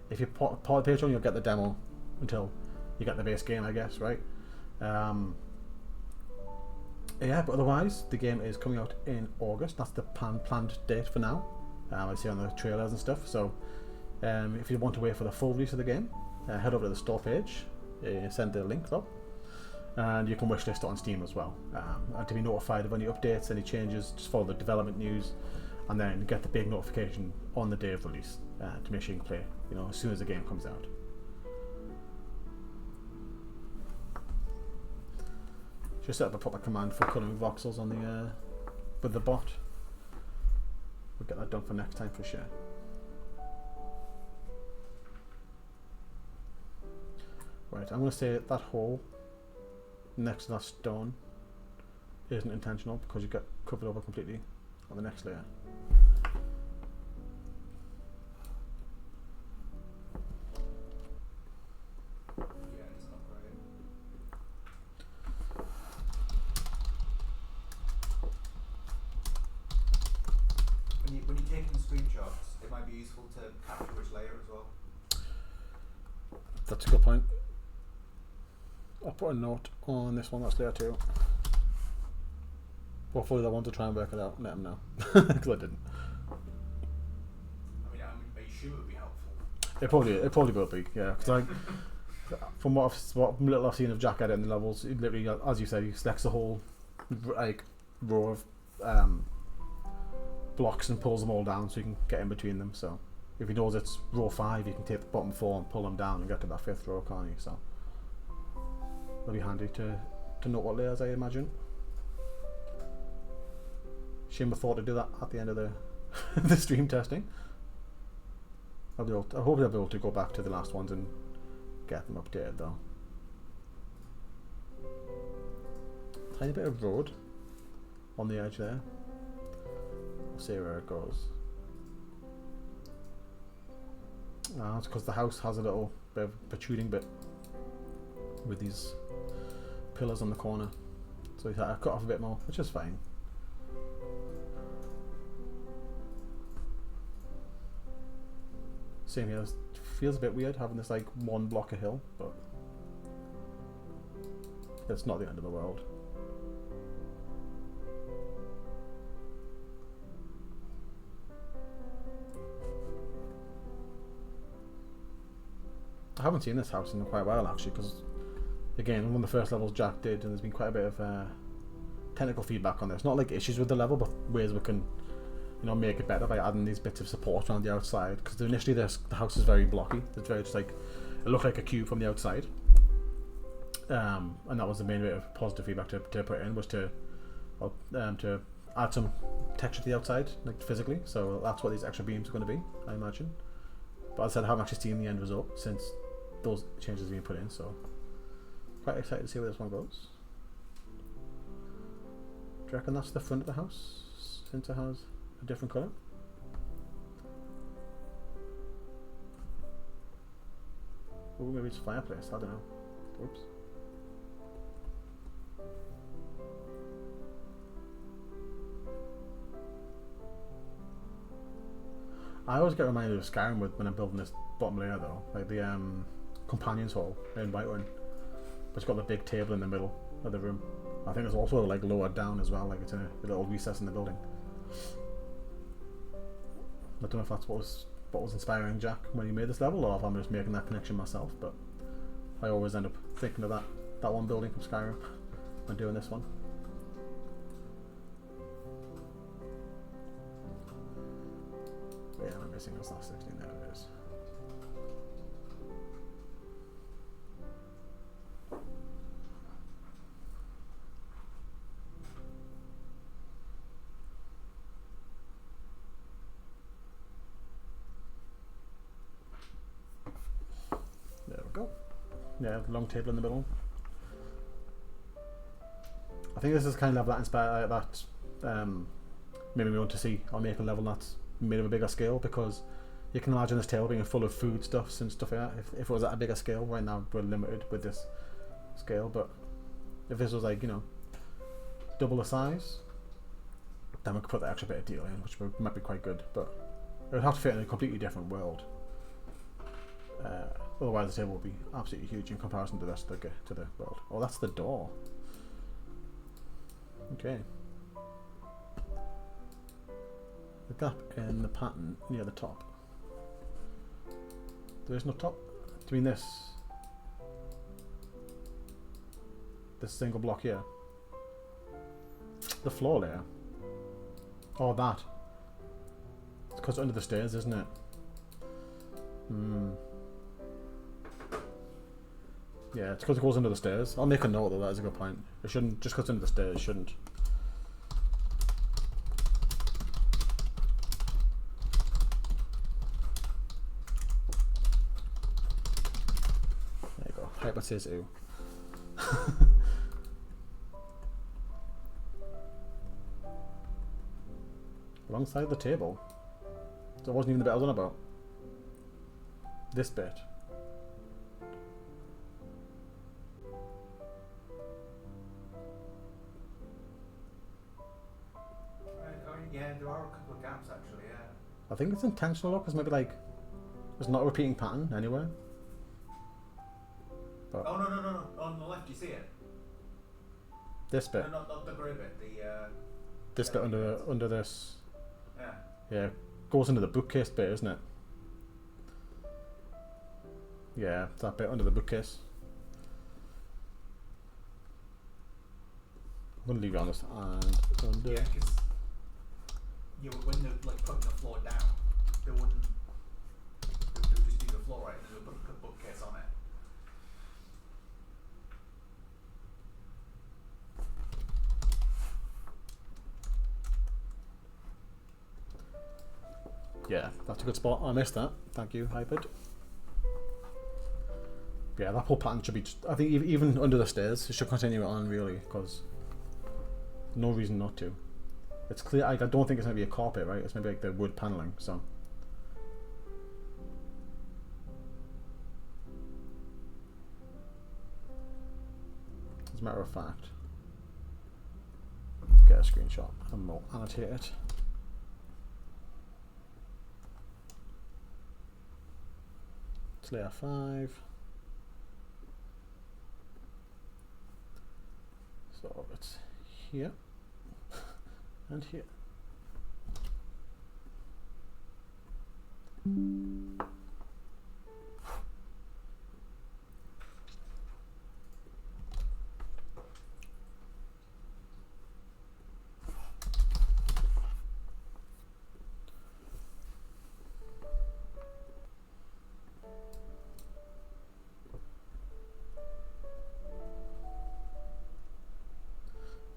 [SPEAKER 1] If you're part of Patreon, you'll get the demo until you get the base game, I guess, right? Yeah, but otherwise, the game is coming out in August. That's the planned date for now. I see on the trailers and stuff. So, if you want to wait for the full release of the game, head over to the store page, send the link up, and you can wishlist it on Steam as well. And to be notified of any updates, any changes, just follow the development news, and then get the big notification on the day of release to make sure you can play, as soon as the game comes out. Just set up a proper command for coloring voxels on the with the bot. We'll get that done for next time for sure. Right, I'm going to say that hole next to that stone isn't intentional because you get covered over completely on the next layer.
[SPEAKER 2] When you're taking the screenshots, it might be useful to capture which layer as well.
[SPEAKER 1] That's a good point. I'll put a note on this one that's layer 2. Hopefully they want to try and work it out. Let them know. Because I didn't.
[SPEAKER 2] I mean, are you sure it would be helpful?
[SPEAKER 1] It probably will be, yeah. Because from what little I've seen of Jack edit in the levels, he literally, as you said, he selects the whole row of blocks and pulls them all down so you can get in between them. So if he knows it's row 5, you can take the bottom 4 and pull them down and get to that 5th row, can't you? So that'll be handy to know what layers, I imagine. Shame I thought to do that at the end of the the stream testing. I hope I'll be able to go back to the last ones and get them updated though. Tiny bit of road on the edge there. We'll see where it goes. It's because the house has a little bit of protruding bit with these pillars on the corner, so I cut off a bit more, which is fine. Same here. It feels a bit weird having this one block of hill, but it's not the end of the world. I haven't seen this house in quite a while actually, because again, one of the first levels Jack did, and there's been quite a bit of technical feedback on this. Not like issues with the level, but ways we can, you know, make it better by adding these bits of support around the outside. Because initially the house is very blocky. It's very just like, it looked like a cube from the outside. And that was the main bit of positive feedback to put in, was to add some texture to the outside, like physically. So that's what these extra beams are going to be, I imagine. But as I said, I haven't actually seen the end result since those changes have been put in, so quite excited to see where this one goes. Do you reckon that's the front of the house, since it has a different colour? Oh, maybe it's a fireplace, I don't know. Oops. I always get reminded of Skyrim when I'm building this bottom layer though, like the companion's hall in Whiterun, but it's got the big table in the middle of the room. I think it's also like lowered down as well, like it's in a little recess in the building. I don't know if that's what was inspiring Jack when he made this level, or if I'm just making that connection myself, but I always end up thinking of that one building from Skyrim when doing this one. Yeah, I'm missing this last 16, there it is. There we go. Yeah, long table in the middle. I think this is kind of that inspired maybe we want to see. I'll make a level that's made of a bigger scale, because you can imagine this table being full of food stuffs and stuff like that if it was at a bigger scale. Right now we're limited with this scale, but if this was like, you know, double the size, then we could put the extra bit of detail in, which might be quite good, but it would have to fit in a completely different world. Otherwise the table would be absolutely huge in comparison to the rest of the world. Oh, that's the door. Okay. The gap in the pattern near the top. There is no top. Do you mean this single block here? The floor layer. Oh, that. It's because it's under the stairs, isn't it? Yeah, it's because it goes under the stairs. I'll make a note though, that is a good point. It shouldn't, just because it's under the stairs, it shouldn't. There you go. Hyper says ooh. Alongside the table. So it wasn't even the bit I was on about. This bit.
[SPEAKER 2] Yeah, there are a couple of gaps actually, yeah.
[SPEAKER 1] I think it's intentional because maybe like there's not a repeating pattern anywhere. But
[SPEAKER 2] oh no, on the left you see it.
[SPEAKER 1] This bit.
[SPEAKER 2] No, not the grey bit,
[SPEAKER 1] This bit under this.
[SPEAKER 2] Yeah.
[SPEAKER 1] Yeah, goes into the bookcase bit, isn't it? Yeah, that bit under the bookcase. I'm gonna leave it on this and under.
[SPEAKER 2] Yeah, because when they're like putting the floor down, they wouldn't. They would just do the floor right, and then they would put a bookcase on it.
[SPEAKER 1] Yeah, that's a good spot. I missed that. Thank you, Hyped. Yeah, that whole pattern should be. I think even under the stairs, it should continue on really, because no reason not to. It's clear. I don't think it's going to be a carpet, right? It's maybe like the wood paneling. So, as a matter of fact, get a screenshot and we'll annotate it. It's layer 5. So it's here and here.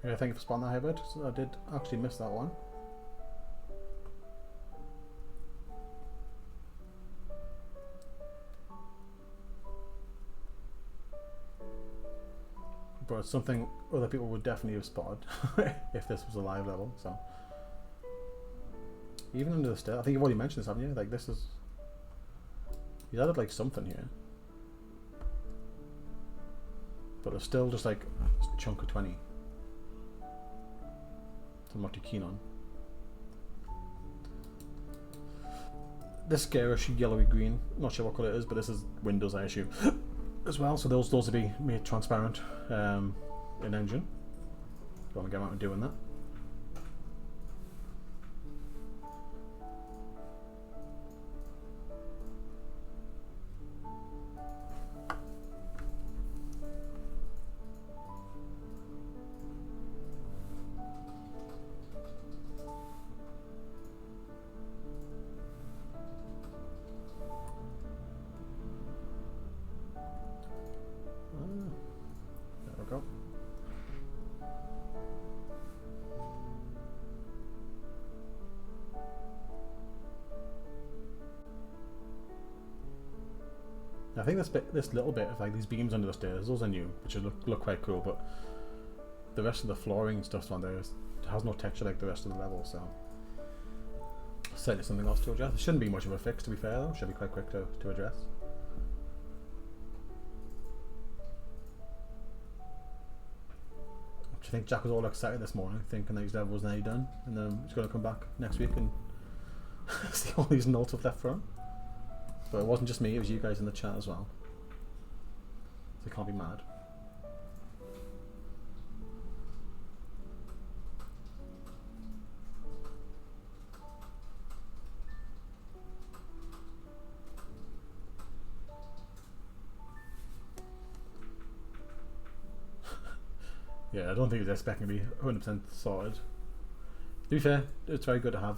[SPEAKER 1] Yeah, thank you for spotting that, Hybrid. So I did actually miss that one. But it's something other people would definitely have spotted if this was a live level. So even under the stairs, I think you've already mentioned this, haven't you? Like this is, you added like something here, but there's still just like a chunk of 20. So I'm not too keen on. This garish yellowy green, not sure what colour it is, but this is Windows, I assume, as well. So those will be made transparent in Engine. Don't want to get around and doing that. There we go. I think this little bit of like these beams under the stairs, those are new, which look quite cool, but the rest of the flooring and stuff on there has no texture like the rest of the level, so certainly something else to address. It shouldn't be much of a fix, to be fair, though. Should be quite quick to address. I think Jack was all excited this morning, thinking that his level was nearly done, and then he's going to come back next week and see all these notes I've left for him. But it wasn't just me, it was you guys in the chat as well. So you can't be mad. Yeah, I don't think he was expecting to be 100% sorted. To be fair, it's very good to have,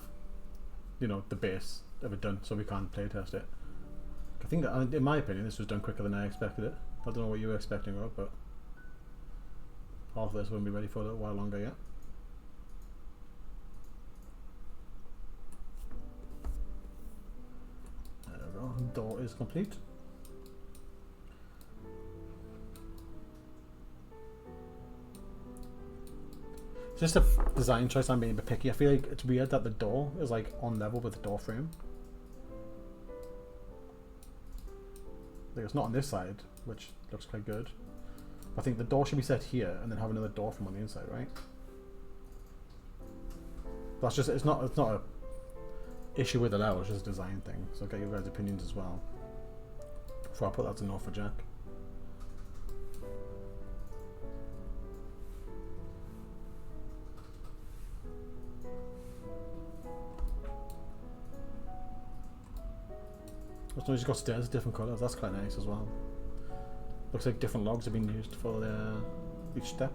[SPEAKER 1] you know, the base of it done so we can play test it. I think that, in my opinion, this was done quicker than I expected it. I don't know what you were expecting, Rob, but half of this won't be ready for a little while longer yet. There we go, the door is complete. It's just a design choice. I'm being a bit picky. I feel like it's weird that the door is like on level with the door frame. Like it's not on this side, which looks quite good. I think the door should be set here and then have another door from on the inside, right? That's just it's not a issue with the level, it's just a design thing. So I'll get your guys' opinions as well. Before I put that to no for Jack. As long as you've got stairs, different colours, that's quite nice as well. Looks like different logs have been used for each step.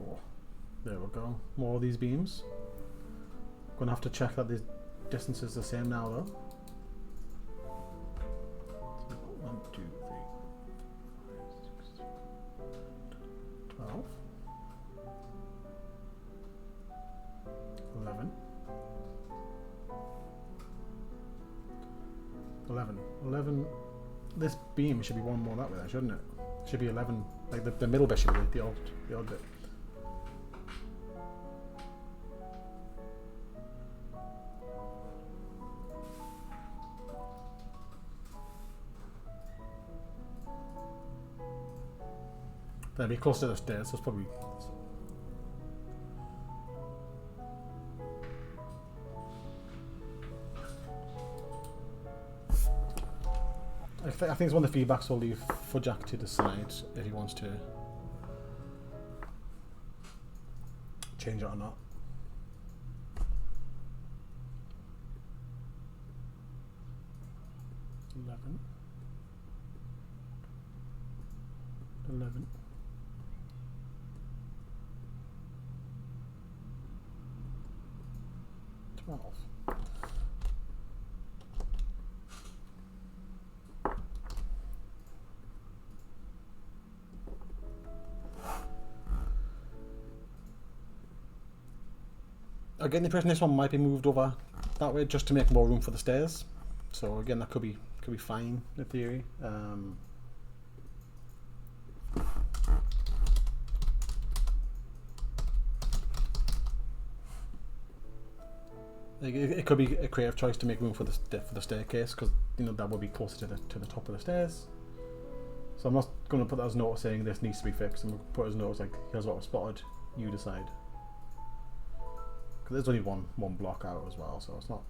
[SPEAKER 1] Oh, there we go. More of these beams. Gonna have to check that the distance is the same now though. 1, 2, 3, 5, 6, 12, 11, 11. This beam should be one more that way, then, shouldn't it? Should be 11. Like the middle bit should be the odd bit. That'd be close to the stairs, so it's probably. I think it's one of the feedbacks we'll leave for Jack to decide if he wants to change it or not. Eleven. 12. I get the impression this one might be moved over that way just to make more room for the stairs. So again, that could be fine in theory. It could be a creative choice to make room for the staircase, because that would be closer to the top of the stairs. So I'm not going to put that as a note saying this needs to be fixed. I'm going to put it as a note like, here's what was spotted, you decide. Because there's only one block out as well, so it's not.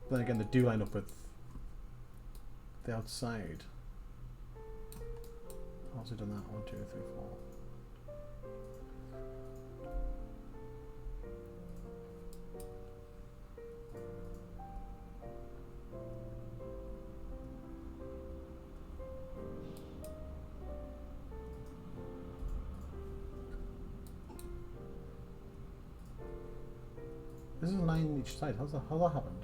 [SPEAKER 1] But then again, they do line up with the outside. How's it done that? 1, 2, 3, 4. This is 9 each side. How's that happened?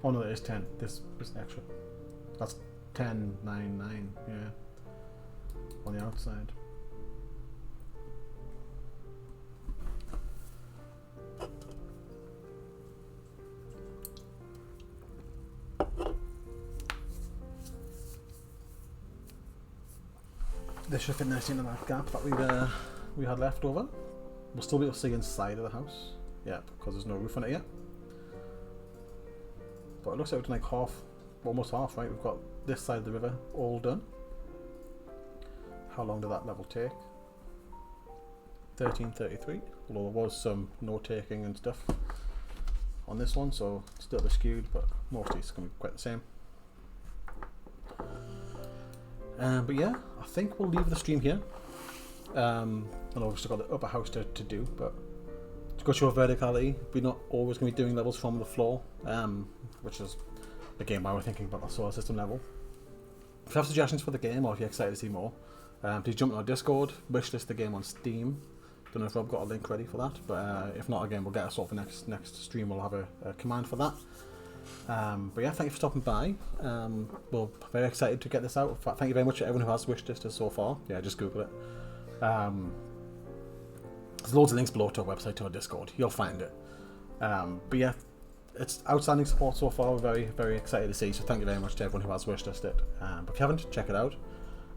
[SPEAKER 1] Oh no, it is 10. This is extra. That's 10, 9, 9. Yeah, on the outside. This should fit nicely into that gap that we had left over. We'll still be able to see inside of the house. Yeah, because there's no roof on it yet. But it looks like we're like half, almost half, right? We've got this side of the river all done. How long did that level take? 1333. Although there was some note taking and stuff on this one, so it's still a bit skewed, but mostly it's going to be quite the same. But yeah, I think we'll leave the stream here. I know we've still got the upper house to do, but to go show verticality, we're not always going to be doing levels from the floor, which is again why we're thinking about the solar system level. If you have suggestions for the game, or if you're excited to see more, please jump on our Discord, wishlist the game on Steam. Don't know if Rob got a link ready for that, but if not, again, we'll get us off the next stream. We'll have a command for that. But yeah, thank you for stopping by. We're very excited to get this out. Thank you very much to everyone who has wished us so far. Yeah, just Google it. There's loads of links below to our website, to our Discord. You'll find it. But yeah, it's outstanding support so far. We're very, very excited to see. So thank you very much to everyone who has wished us it. But if you haven't, check it out.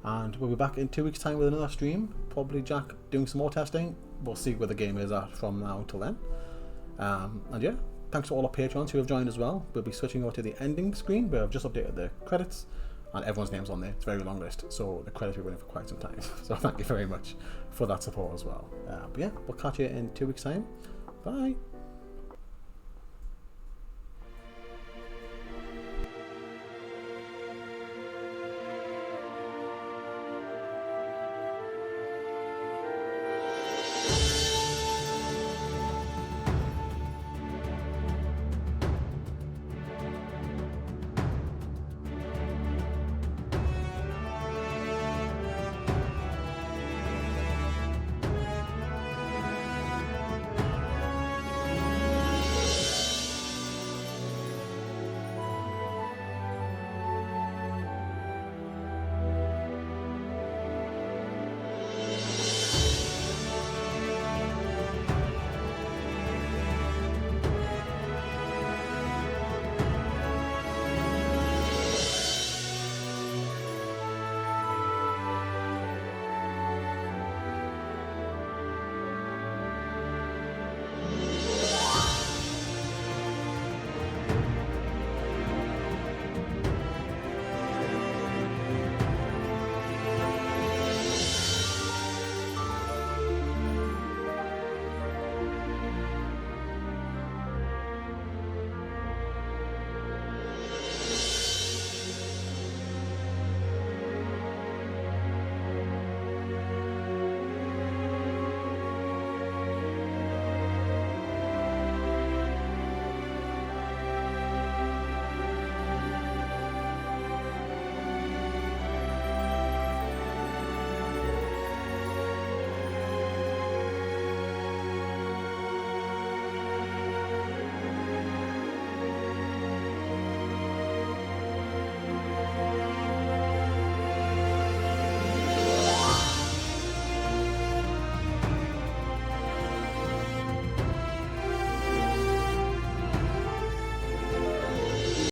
[SPEAKER 1] And we'll be back in 2 weeks' time with another stream. Probably Jack doing some more testing. We'll see where the game is at from now till then. And yeah, thanks to all our patrons who have joined as well. We'll be switching over to the ending screen where I've just updated the credits. And everyone's name's on there. It's a very long list, so the credits will be running for quite some time. So thank you very much for that support as well. But yeah, we'll catch you in 2 weeks' time. Bye.